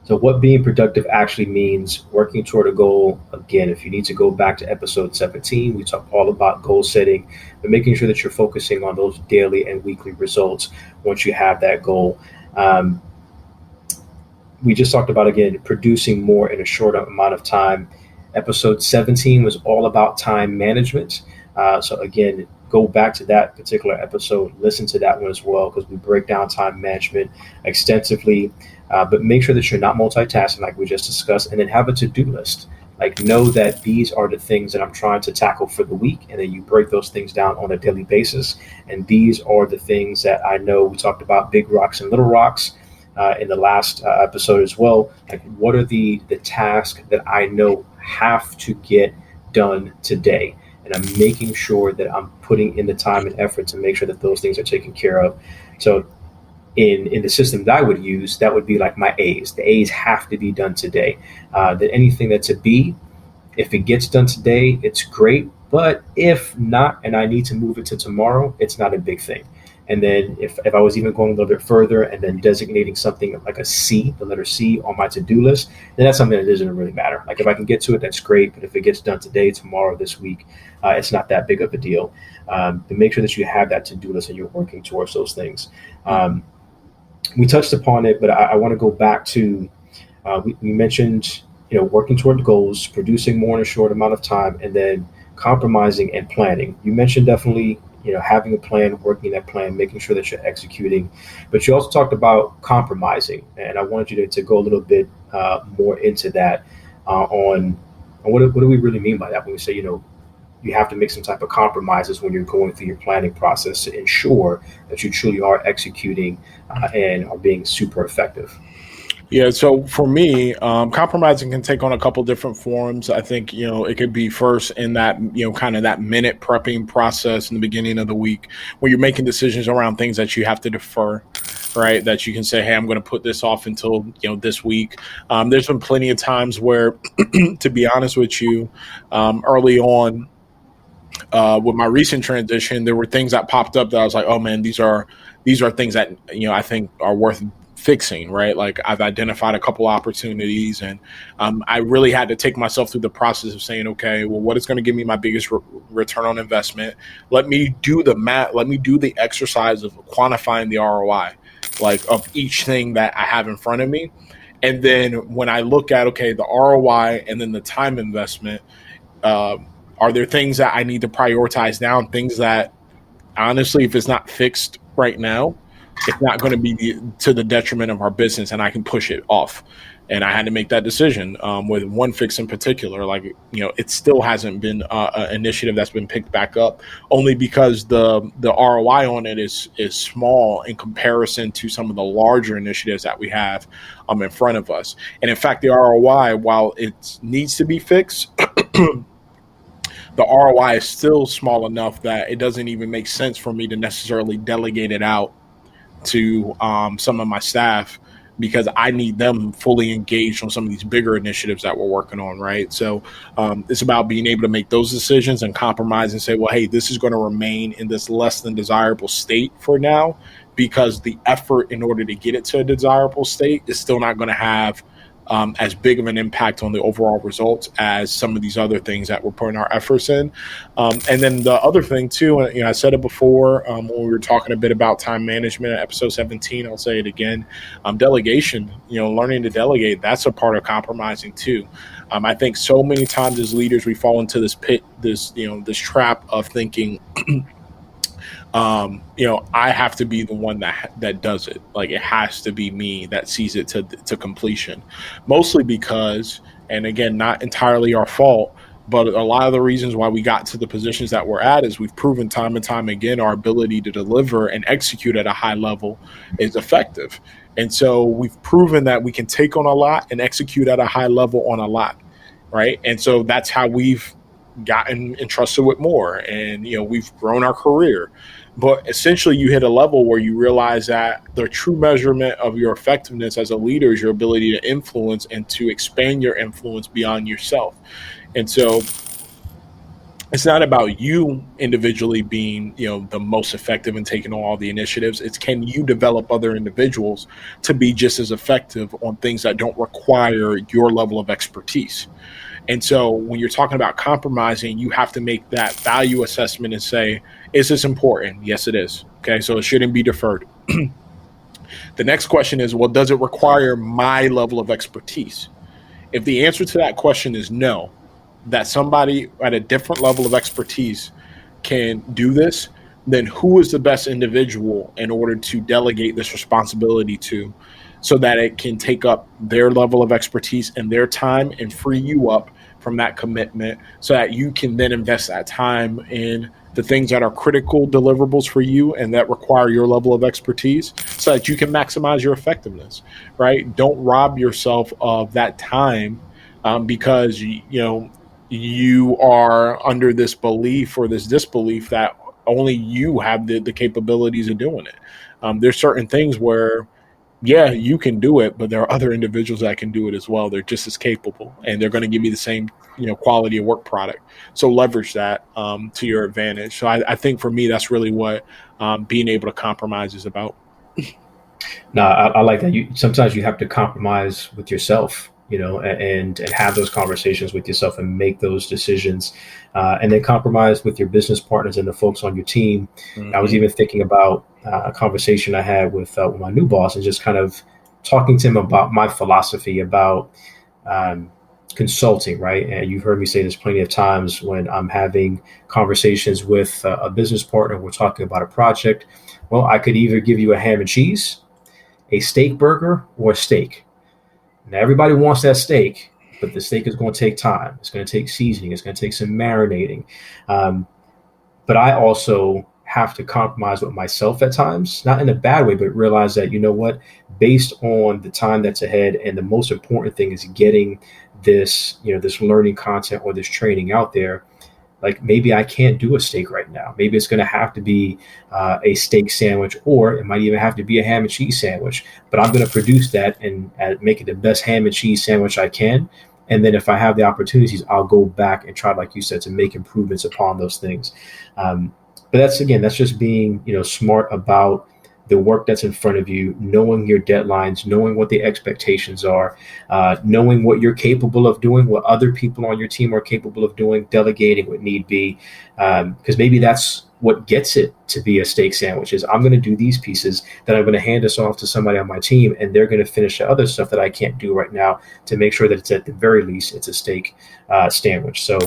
So what being productive actually means: working toward a goal. Again, if you need to go back to episode 17, we talk all about goal setting, but making sure that you're focusing on those daily and weekly results once you have that goal. We just talked about, again, producing more in a short amount of time. Episode 17 was all about time management. So again, go back to that particular episode, listen to that one as well, because we break down time management extensively. But make sure that you're not multitasking like we just discussed, and then have a to-do list. Like, know that these are the things that I'm trying to tackle for the week, and then you break those things down on a daily basis. And these are the things that I know. We talked about big rocks and little rocks in the last episode as well. Like, what are the tasks that I know have to get done today? And I'm making sure that I'm putting in the time and effort to make sure that those things are taken care of. So in the system that I would use, that would be like my A's. The A's have to be done today. Then anything that's a B, if it gets done today, it's great. But if not, and I need to move it to tomorrow, it's not a big thing. And then if I was even going a little bit further and then designating something like a C, the letter C on my to-do list, then that's something that doesn't really matter. Like, if I can get to it, that's great. But if it gets done today, tomorrow, this week, it's not that big of a deal. To make sure that you have that to-do list and you're working towards those things. We touched upon it, but I want to go back to, we mentioned, working toward goals, producing more in a short amount of time, and then compromising and planning. You mentioned definitely, having a plan, working that plan, making sure that you're executing. But you also talked about compromising, and I wanted you to go a little bit more into that on what do we really mean by that when we say, you have to make some type of compromises when you're going through your planning process to ensure that you truly are executing and are being super effective. Yeah, so for me, compromising can take on a couple different forms. I think, it could be first in that, kind of that minute prepping process in the beginning of the week where you're making decisions around things that you have to defer, right? That you can say, hey, I'm going to put this off until, this week. There's been plenty of times where, to be honest with you, early on, with my recent transition, there were things that popped up that I was like, oh man, these are things that I think are worth fixing, right? Like I've identified a couple opportunities, and I really had to take myself through the process of saying, okay, well, what is going to give me my biggest return on investment? Let me do the math. Let me do the exercise of quantifying the ROI, like of each thing that I have in front of me. And then when I look at, okay, the ROI and then the time investment, are there things that I need to prioritize now, and things that honestly, if it's not fixed right now, it's not going to be to the detriment of our business, and I can push it off. And I had to make that decision with one fix in particular. Like, it still hasn't been an initiative that's been picked back up, only because the ROI on it is small in comparison to some of the larger initiatives that we have in front of us. And in fact, the ROI, while it needs to be fixed, the ROI is still small enough that it doesn't even make sense for me to necessarily delegate it out to some of my staff, because I need them fully engaged on some of these bigger initiatives that we're working on, right? So it's about being able to make those decisions and compromise and say, well, hey, this is going to remain in this less than desirable state for now, because the effort in order to get it to a desirable state is still not going to have as big of an impact on the overall results as some of these other things that we're putting our efforts in. And then the other thing too, I said it before when we were talking a bit about time management at episode 17, I'll say it again, delegation, learning to delegate, that's a part of compromising too. I think so many times as leaders, we fall into this pit, this trap of thinking, I have to be the one that does it. Like, it has to be me that sees it to completion, mostly because, and again, not entirely our fault, but a lot of the reasons why we got to the positions that we're at is we've proven time and time again our ability to deliver and execute at a high level is effective. And so we've proven that we can take on a lot and execute at a high level on a lot, right? And so that's how we've gotten entrusted with more, and we've grown our career. But essentially, you hit a level where you realize that the true measurement of your effectiveness as a leader is your ability to influence and to expand your influence beyond yourself. And so it's not about you individually being, the most effective in taking on all the initiatives. It's, can you develop other individuals to be just as effective on things that don't require your level of expertise? And so when you're talking about compromising, you have to make that value assessment and say, is this important? Yes, it is. Okay, so it shouldn't be deferred. The next question is, well, does it require my level of expertise? If the answer to that question is no, that somebody at a different level of expertise can do this, then who is the best individual in order to delegate this responsibility to, so that it can take up their level of expertise and their time and free you up from that commitment, so that you can then invest that time in the things that are critical deliverables for you and that require your level of expertise, so that you can maximize your effectiveness, right? Don't rob yourself of that time because, you are under this belief or this disbelief that only you have the capabilities of doing it. There's certain things where, yeah, you can do it, but there are other individuals that can do it as well. They're just as capable, and they're going to give you the same, quality of work product. So leverage that to your advantage. So I think for me, that's really what being able to compromise is about. No, I like that. Sometimes you have to compromise with yourself, and have those conversations with yourself and make those decisions, and then compromise with your business partners and the folks on your team. Mm-hmm. I was even thinking about a conversation I had with my new boss, and just kind of talking to him about my philosophy about consulting, right? And you've heard me say this plenty of times when I'm having conversations with a business partner, we're talking about a project. Well, I could either give you a ham and cheese, a steak burger, or a steak. Now, everybody wants that steak, but the steak is going to take time. It's going to take seasoning. It's going to take some marinating. But I also have to compromise with myself at times, not in a bad way, but realize that, you know what, based on the time that's ahead, and the most important thing is getting this, this learning content or this training out there. Like, maybe I can't do a steak right now. Maybe it's going to have to be a steak sandwich, or it might even have to be a ham and cheese sandwich. But I'm going to produce that and make it the best ham and cheese sandwich I can. And then if I have the opportunities, I'll go back and try, like you said, to make improvements upon those things. But that's just being, smart about the work that's in front of you, knowing your deadlines, knowing what the expectations are, knowing what you're capable of doing, what other people on your team are capable of doing, delegating what need be, because maybe that's what gets it to be a steak sandwich. Is I'm going to do these pieces, then I'm going to hand this off to somebody on my team, and they're going to finish the other stuff that I can't do right now to make sure that it's, at the very least, it's a steak sandwich. So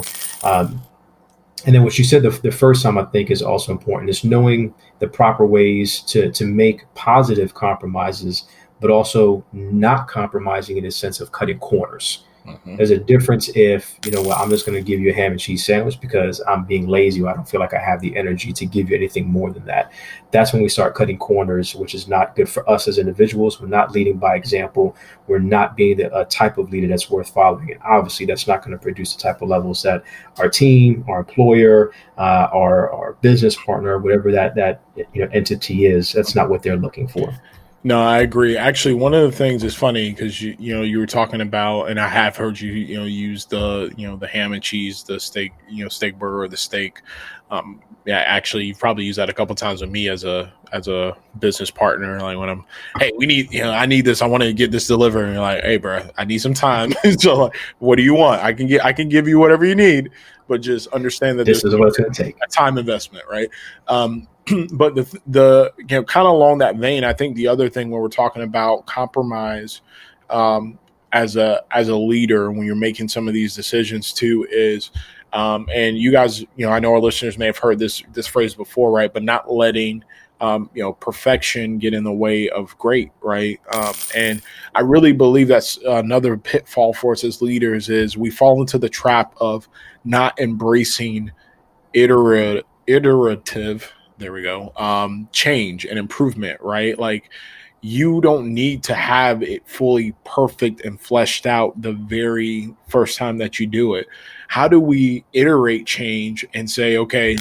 and then what you said the first time, I think, is also important, is knowing the proper ways to make positive compromises, but also not compromising in a sense of cutting corners. Mm-hmm. There's a difference if, I'm just going to give you a ham and cheese sandwich because I'm being lazy, or I don't feel like I have the energy to give you anything more than that. That's when we start cutting corners, which is not good for us as individuals. We're not leading by example. We're not being a type of leader that's worth following. And obviously, that's not going to produce the type of levels that our team, our employer, our business partner, whatever that entity is, that's not what they're looking for. No, I agree. Actually, one of the things is funny because you were talking about, and I have heard you use the ham and cheese, the steak steak burger, or the steak. Actually, you've probably used that a couple of times with me as a business partner. Like when hey, we need I need this. I want to get this delivered. And you're like, hey, bro, I need some time. So like, what do you want? I can give you whatever you need, but just understand that this is what it's going to take. A time investment, right? But the kind of along that vein, I think the other thing when we're talking about compromise as a leader, when you're making some of these decisions too, is and you guys, I know our listeners may have heard this phrase before, right? But not letting perfection get in the way of great, right? And I really believe that's another pitfall for us as leaders, is we fall into the trap of not embracing iterative. There we go. Change and improvement, right? Like, you don't need to have it fully perfect and fleshed out the very first time that you do it. How do we iterate change and say, okay,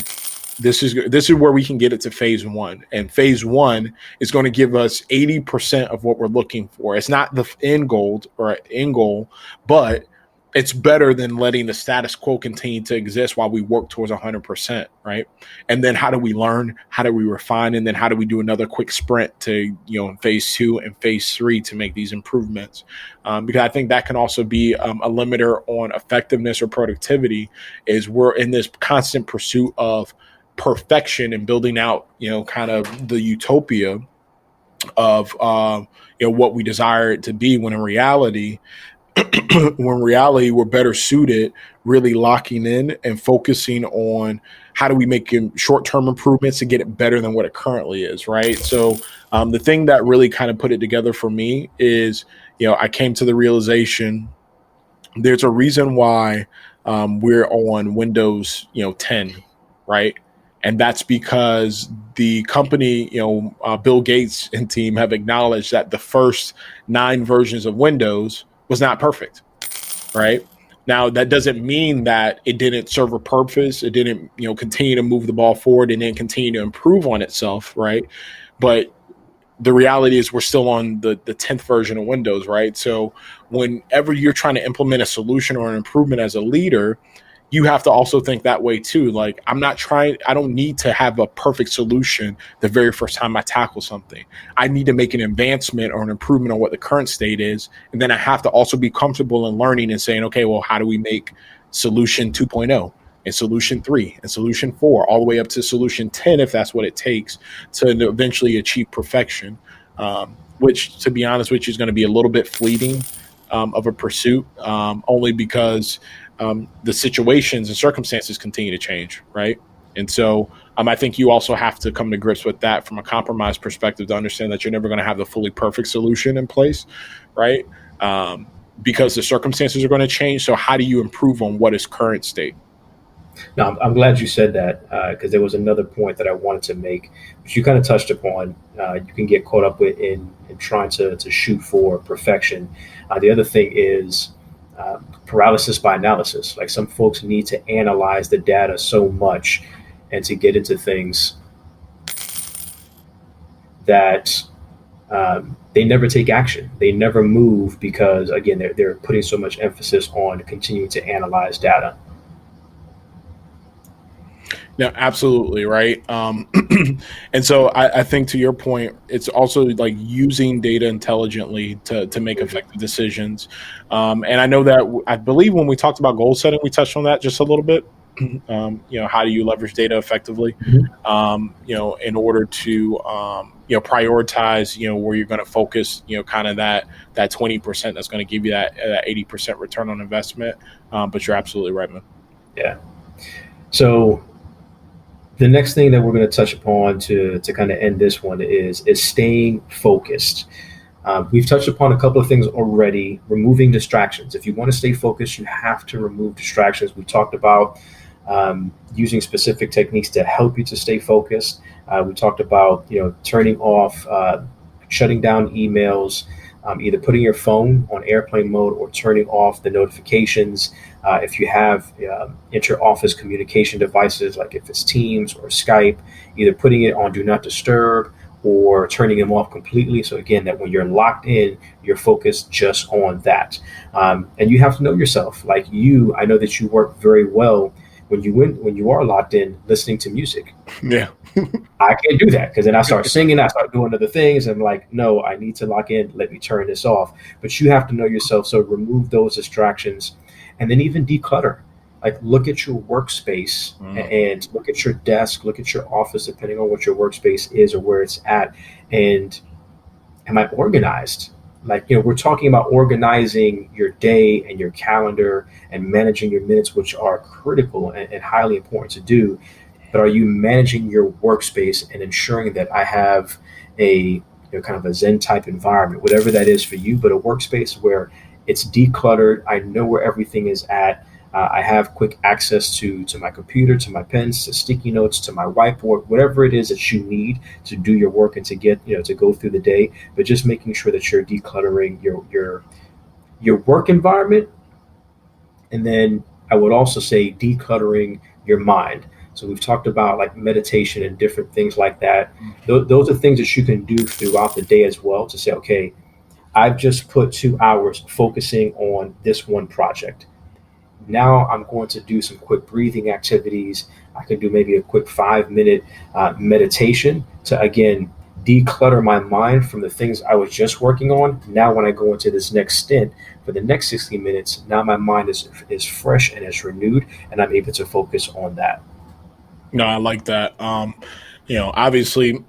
this is where we can get it to phase one, and phase one is going to give us 80% of what we're looking for. It's not the end goal, but it's better than letting the status quo continue to exist while we work towards 100%, right? And then how do we learn? How do we refine? And then how do we do another quick sprint to, in phase 2 and phase 3 to make these improvements? Because I think that can also be a limiter on effectiveness or productivity, is we're in this constant pursuit of perfection and building out, kind of the utopia of, what we desire it to be, when in reality, we're better suited really locking in and focusing on how do we make short-term improvements to get it better than what it currently is, right? So the thing that really kind of put it together for me is, I came to the realization there's a reason why we're on Windows, 10, right? And that's because the company, Bill Gates and team have acknowledged that the first 9 versions of Windows was not perfect, right? Now, that doesn't mean that it didn't serve a purpose. It didn't, continue to move the ball forward and then continue to improve on itself, right? But the reality is we're still on the 10th version of Windows, right? So whenever you're trying to implement a solution or an improvement as a leader, you have to also think that way too. Like, I don't need to have a perfect solution the very first time I tackle something. I need to make an advancement or an improvement on what the current state is. And then I have to also be comfortable in learning and saying, okay, well, how do we make solution 2.0 and solution 3 and solution 4, all the way up to solution 10, if that's what it takes to eventually achieve perfection, which, to be honest with you, is going to be a little bit fleeting of a pursuit, only because the situations and circumstances continue to change, right? And so I think you also have to come to grips with that from a compromise perspective, to understand that you're never going to have the fully perfect solution in place, right? Because the circumstances are going to change. So how do you improve on what is current state? No, I'm glad you said that because there was another point that I wanted to make, which you kind of touched upon. You can get caught up in trying to shoot for perfection. The other thing is paralysis by analysis. Like some folks need to analyze the data so much and to get into things that they never take action. They never move because, again, they're putting so much emphasis on continuing to analyze data. Yeah, absolutely, right. And so I think to your point, it's also like using data intelligently to make effective decisions. And I know that I believe when we talked about goal setting, we touched on that just a little bit. How do you leverage data effectively? In order to prioritize, where you're going to focus, kind of that 20% that's going to give you that 80% return on investment. But you're absolutely right, man. Yeah. So the next thing that we're going to touch upon to kind of end this one is staying focused. We've touched upon a couple of things already. Removing distractions. If you want to stay focused, you have to remove distractions. We talked about using specific techniques to help you to stay focused. We talked about turning off, shutting down emails, either putting your phone on airplane mode or turning off the notifications. If you have inter-office communication devices, like if it's Teams or Skype, either putting it on Do Not Disturb or turning them off completely. So again, that when you're locked in, you're focused just on that. And you have to know yourself. Like I know that you work very well when you are locked in listening to music. Yeah. I can't do that because then I start singing, I start doing other things. And I'm like, no, I need to lock in. Let me turn this off. But you have to know yourself. So remove those distractions and then even declutter. Like look at your workspace and look at your desk, look at your office, depending on what your workspace is or where it's at. And am I organized? Like, we're talking about organizing your day and your calendar and managing your minutes, which are critical and highly important to do. But are you managing your workspace and ensuring that I have a kind of a Zen type environment, whatever that is for you, but a workspace where it's decluttered. I know where everything is at. I have quick access to my computer, to my pens, to sticky notes, to my whiteboard, whatever it is that you need to do your work and to get, to go through the day. But just making sure that you're decluttering your work environment. And then I would also say decluttering your mind. So we've talked about like meditation and different things like that. Those are things that you can do throughout the day as well to say, okay, I've just put 2 hours focusing on this one project. Now I'm going to do some quick breathing activities. I could do maybe a quick 5-minute meditation to, again, declutter my mind from the things I was just working on. Now, when I go into this next stint for the next 60 minutes, now my mind is fresh and is renewed, and I'm able to focus on that. No, I like that. Obviously,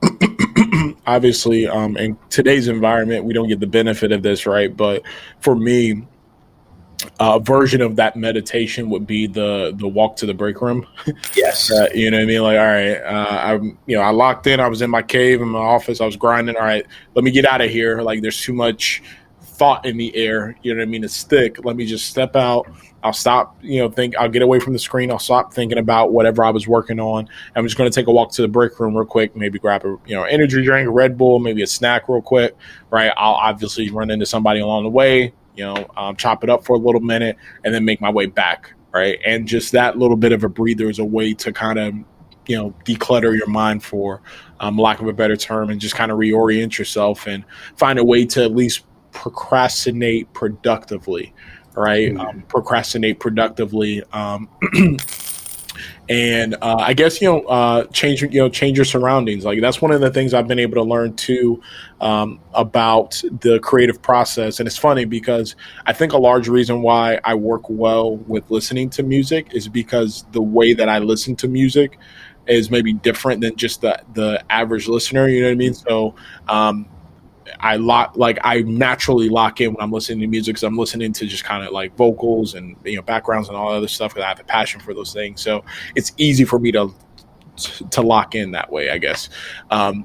in today's environment, we don't get the benefit of this, right? But for me, a version of that meditation would be the walk to the break room. Yes. You know what I mean? Like, all right, I locked in. I was in my cave in my office. I was grinding. All right, let me get out of here. Like, there's too much thought in the air. You know what I mean? To stick. Let me just step out. I'll stop. I'll get away from the screen. I'll stop thinking about whatever I was working on. I'm just going to take a walk to the break room real quick. Maybe grab a energy drink, a Red Bull, maybe a snack real quick. Right? I'll obviously run into somebody along the way. Chop it up for a little minute and then make my way back, right? And just that little bit of a breather is a way to kind of, declutter your mind, for lack of a better term, and just kind of reorient yourself and find a way to at least procrastinate productively, right? Procrastinate productively. And I guess change your surroundings. Like, that's one of the things I've been able to learn too about the creative process. And it's funny because I think a large reason why I work well with listening to music is because the way that I listen to music is maybe different than just the average listener. You know what I mean? So I naturally lock in when I'm listening to music because I'm listening to just kind of like vocals and backgrounds and all other stuff because I have a passion for those things. So it's easy for me to lock in that way, I guess. But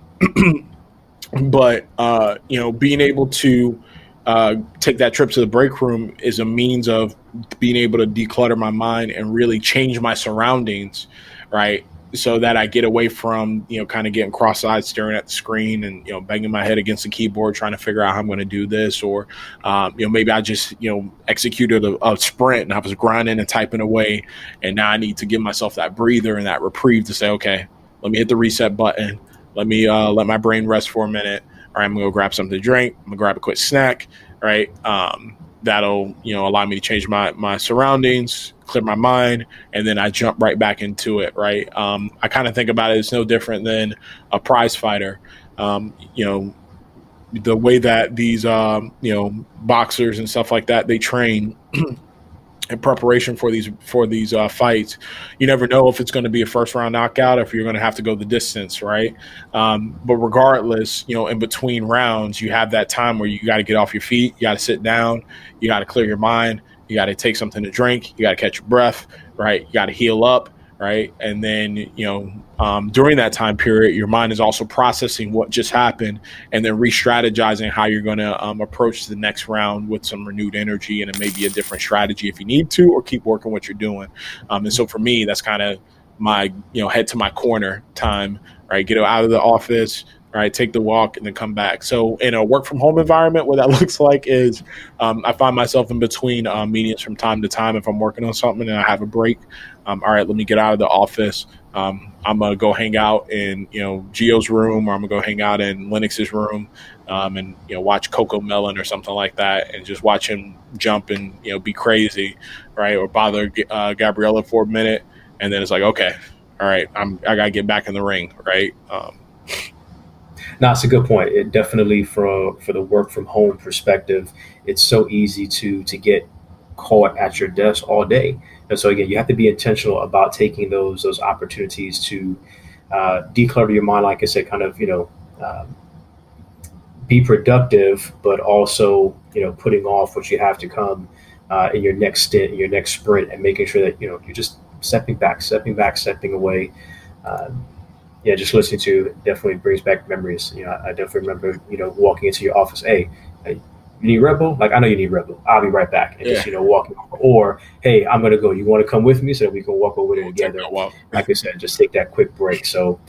being able to take that trip to the break room is a means of being able to declutter my mind and really change my surroundings, right? So that I get away from, kind of getting cross-eyed, staring at the screen and, banging my head against the keyboard, trying to figure out how I'm going to do this. Or, maybe I just, executed a sprint and I was grinding and typing away. And now I need to give myself that breather and that reprieve to say, okay, let me hit the reset button. Let me let my brain rest for a minute. All right, I'm going to go grab something to drink. I'm going to grab a quick snack, right? That'll, allow me to change my surroundings, clear my mind, and then I jump right back into it, right? I kind of think about it, it's no different than a prize fighter. The way that these, boxers and stuff like that, they train in preparation for these fights. You never know if it's going to be a first round knockout or if you're going to have to go the distance, right? But regardless, in between rounds, you have that time where you got to get off your feet, you got to sit down, you got to clear your mind, you got to take something to drink, you got to catch your breath, right? You got to heal up, right? And then, during that time period, your mind is also processing what just happened and then re-strategizing how you're going to approach the next round with some renewed energy and it may be a different strategy if you need to, or keep working what you're doing. And so for me, that's kind of my, head to my corner time, right? Get out of the office, right? Take the walk and then come back. So in a work from home environment, what that looks like is I find myself in between meetings from time to time. If I'm working on something and I have a break, all right, let me get out of the office. I'm going to go hang out in, Gio's room, or I'm going to go hang out in Lennox's room and, watch Coco Melon or something like that and just watch him jump and, be crazy, right? Or bother Gabriella for a minute. And then it's like, okay, all right, I got to get back in the ring, right? No, it's a good point. It definitely, for the work from home perspective, it's so easy to get caught at your desk all day. And so again, you have to be intentional about taking those opportunities to declutter your mind. Like I said, kind of be productive, but also putting off what you have to come in your next stint, in your next sprint, and making sure that you're just stepping stepping away. Just listening to it definitely brings back memories. I definitely remember, walking into your office. Hey, you need Red Bull? Like, I know you need Red Bull. I'll be right back. And just, walking. Or, hey, I'm going to go. You want to come with me so that we can walk over there together? Like I said, just take that quick break. So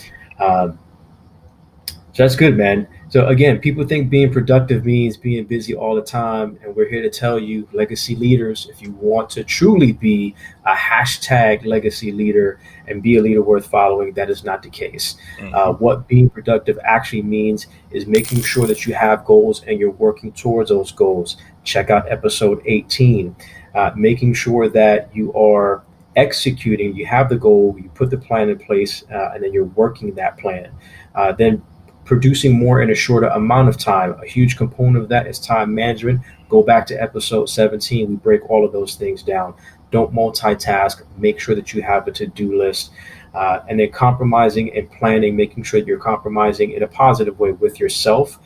that's good, man. So again, people think being productive means being busy all the time. And we're here to tell you, legacy leaders, if you want to truly be a hashtag legacy leader and be a leader worth following, that is not the case. What being productive actually means is making sure that you have goals and you're working towards those goals. Check out episode 18, making sure that you are executing, you have the goal, you put the plan in place, and then you're working that plan. Then producing more in a shorter amount of time. A huge component of that is time management. Go back to episode 17. We break all of those things down. Don't multitask. Make sure that you have a to-do list. And then compromising and planning, making sure that you're compromising in a positive way with yourself.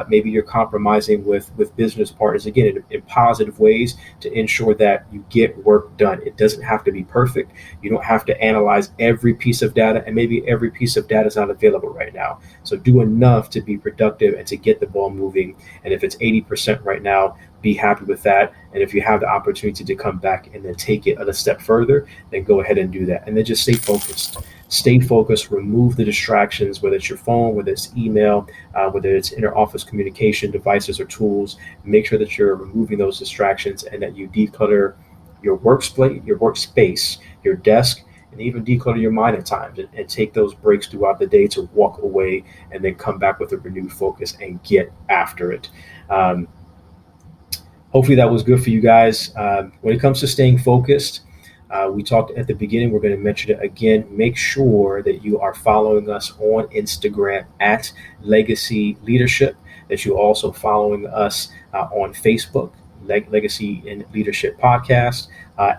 Maybe you're compromising with business partners, again, in positive ways to ensure that you get work done. It doesn't have to be perfect. You don't have to analyze every piece of data, and maybe every piece of data is not available right now. So do enough to be productive and to get the ball moving. And if it's 80% right now, be happy with that. And if you have the opportunity to come back and then take it a step further, then go ahead and do that. And then just stay focused. Stay focused, remove the distractions, whether it's your phone, whether it's email, whether it's inter-office communication devices or tools. Make sure that you're removing those distractions and that you declutter your workspace, your desk, and even declutter your mind at times and take those breaks throughout the day to walk away and then come back with a renewed focus and get after it. Hopefully that was good for you guys. When it comes to staying focused, we talked at the beginning, we're going to mention it again. Make sure that you are following us on Instagram at Legacy Leadership, that you're also following us on Facebook, Legacy and Leadership Podcast,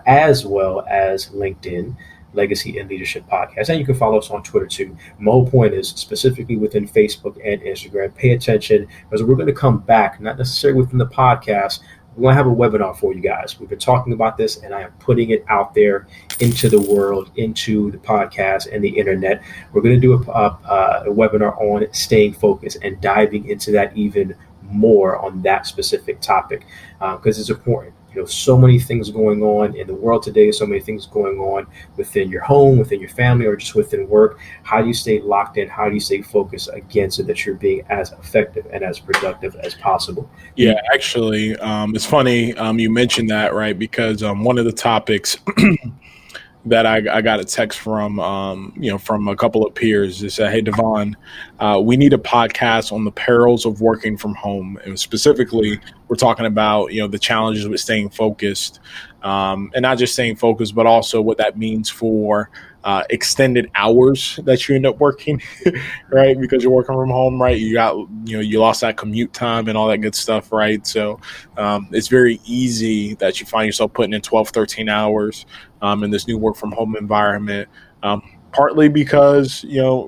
as well as LinkedIn, Legacy and Leadership Podcast. And you can follow us on Twitter too. My whole point is specifically within Facebook and Instagram, pay attention, because we're going to come back, not necessarily within the podcast. We're going to have a webinar for you guys. We've been talking about this, and I am putting it out there into the world, into the podcast and the internet. We're going to do a webinar on staying focused and diving into that even more on that specific topic, because it's important. So many things going on in the world today, so many things going on within your home, within your family, or just within work. How do you stay locked in? How do you stay focused again so that you're being as effective and as productive as possible? Yeah, actually, it's funny you mentioned that, right? Because one of the topics that I got a text from, from a couple of peers. They said, "Hey, Devon, we need a podcast on the perils of working from home." And specifically, we're talking about, the challenges with staying focused, and not just staying focused, but also what that means for extended hours that you end up working, right? Because you're working from home, right? You lost that commute time and all that good stuff, right? So it's very easy that you find yourself putting in 12, 13 hours in this new work from home environment. Partly because,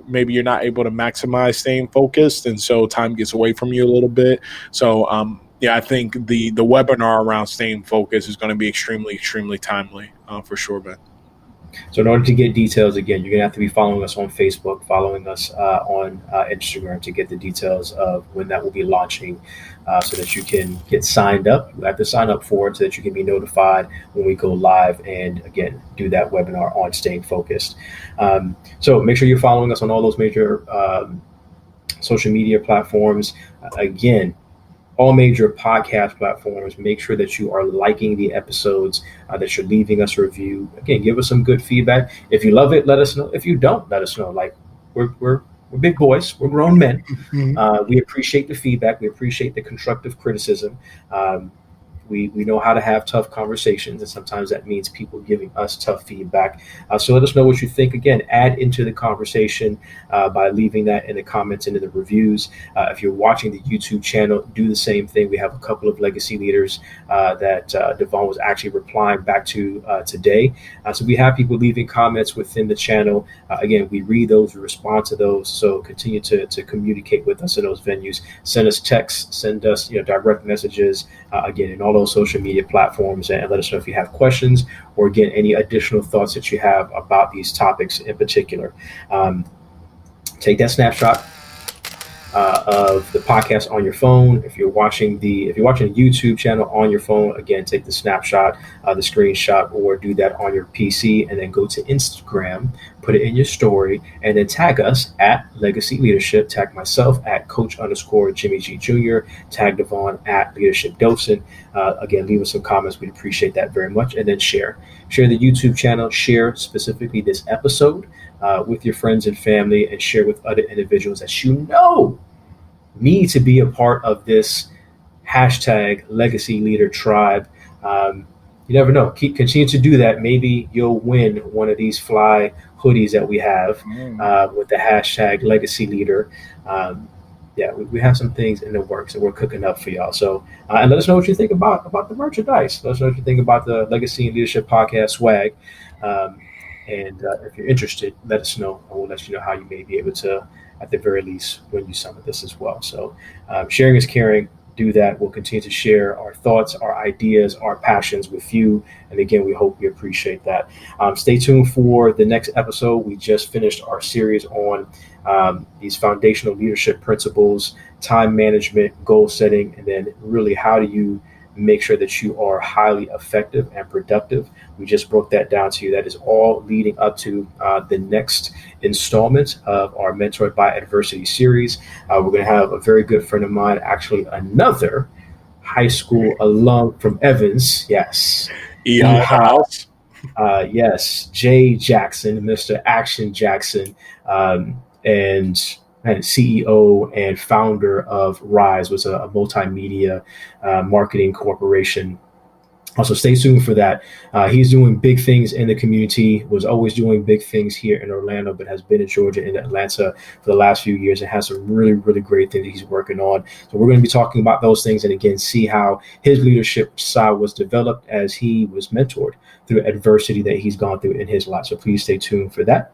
maybe you're not able to maximize staying focused. And so time gets away from you a little bit. So, I think the webinar around staying focused is going to be extremely, extremely timely for sure, Ben. So in order to get details, again, you're going to have to be following us on Facebook, following us on Instagram to get the details of when that will be launching, so that you can get signed up. You have to sign up for it so that you can be notified when we go live and, again, do that webinar on staying focused. So make sure you're following us on all those major social media platforms. Again, all major podcast platforms. Make sure that you are liking the episodes, that you're leaving us a review. Again, give us some good feedback. If you love it, let us know. If you don't, let us know. Like, we're big boys. We're grown men. We appreciate the feedback. We appreciate the constructive criticism. We know how to have tough conversations, and sometimes that means people giving us tough feedback. So let us know what you think. Again, add into the conversation by leaving that in the comments and in the reviews. If you're watching the YouTube channel, do the same thing. We have a couple of legacy leaders that Devon was actually replying back to today. So we have people leaving comments within the channel. Again, we read those, we respond to those. So continue to communicate with us in those venues. Send us texts, send us direct messages. Again, in all those social media platforms, and let us know if you have questions or again any additional thoughts that you have about these topics in particular. Take that snapshot of the podcast on your phone. If you're watching the YouTube channel on your phone, again, take the snapshot, the screenshot, or do that on your PC, and then go to Instagram, put it in your story, and then tag us at Legacy Leadership. Tag myself at Coach_Jimmie G Jr. Tag Devon at Leadership Docent. Again, leave us some comments. We'd appreciate that very much. And then share the YouTube channel. Share specifically this episode with your friends and family, and share with other individuals that need to be a part of this hashtag Legacy Leader Tribe. You never know. Continue to do that. Maybe you'll win one of these fly hoodies that we have with the hashtag Legacy Leader. We have some things in the works that we're cooking up for y'all. So, and let us know what you think about the merchandise. Let us know what you think about the Legacy and Leadership Podcast swag. And if you're interested, let us know, and we'll let you know how you may be able to, at the very least, win you some of this as well. So sharing is caring. Do that. We'll continue to share our thoughts, our ideas, our passions with you. And again, we hope you appreciate that. Stay tuned for the next episode. We just finished our series on these foundational leadership principles, time management, goal setting, and then really how do you make sure that you are highly effective and productive. We just broke that down to you. That is all leading up to the next installment of our Mentored by Adversity series. We're going to have a very good friend of mine, actually another high school alum from Evans. Yes. House. Yes. Jay Jackson, Mr. Action Jackson, and CEO and founder of Rise, was a multimedia marketing corporation. Also, stay tuned for that. He's doing big things in the community, was always doing big things here in Orlando, but has been in Georgia and Atlanta for the last few years and has some really, really great things that he's working on. So we're going to be talking about those things and, again, see how his leadership style was developed as he was mentored through adversity that he's gone through in his life. So please stay tuned for that.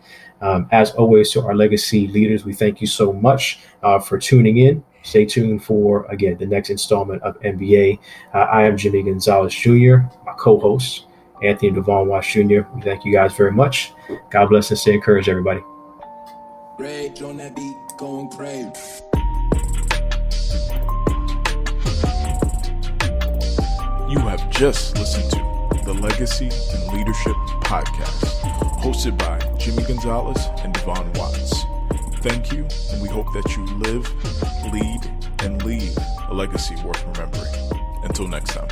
As always, to our legacy leaders, we thank you so much for tuning in. Stay tuned for, again, the next installment of NBA. I am Jimmie Gonzalez Jr., my co-host, Anthony Devon Wash Jr. We thank you guys very much. God bless and stay encouraged, everybody. Rage on that beat, going crazy. just listened to the Legacy and Leadership Podcast, hosted by Jimmie Gonzalez and Devon Watts. Thank you, and we hope that you live, lead, and leave a legacy worth remembering. Until next time.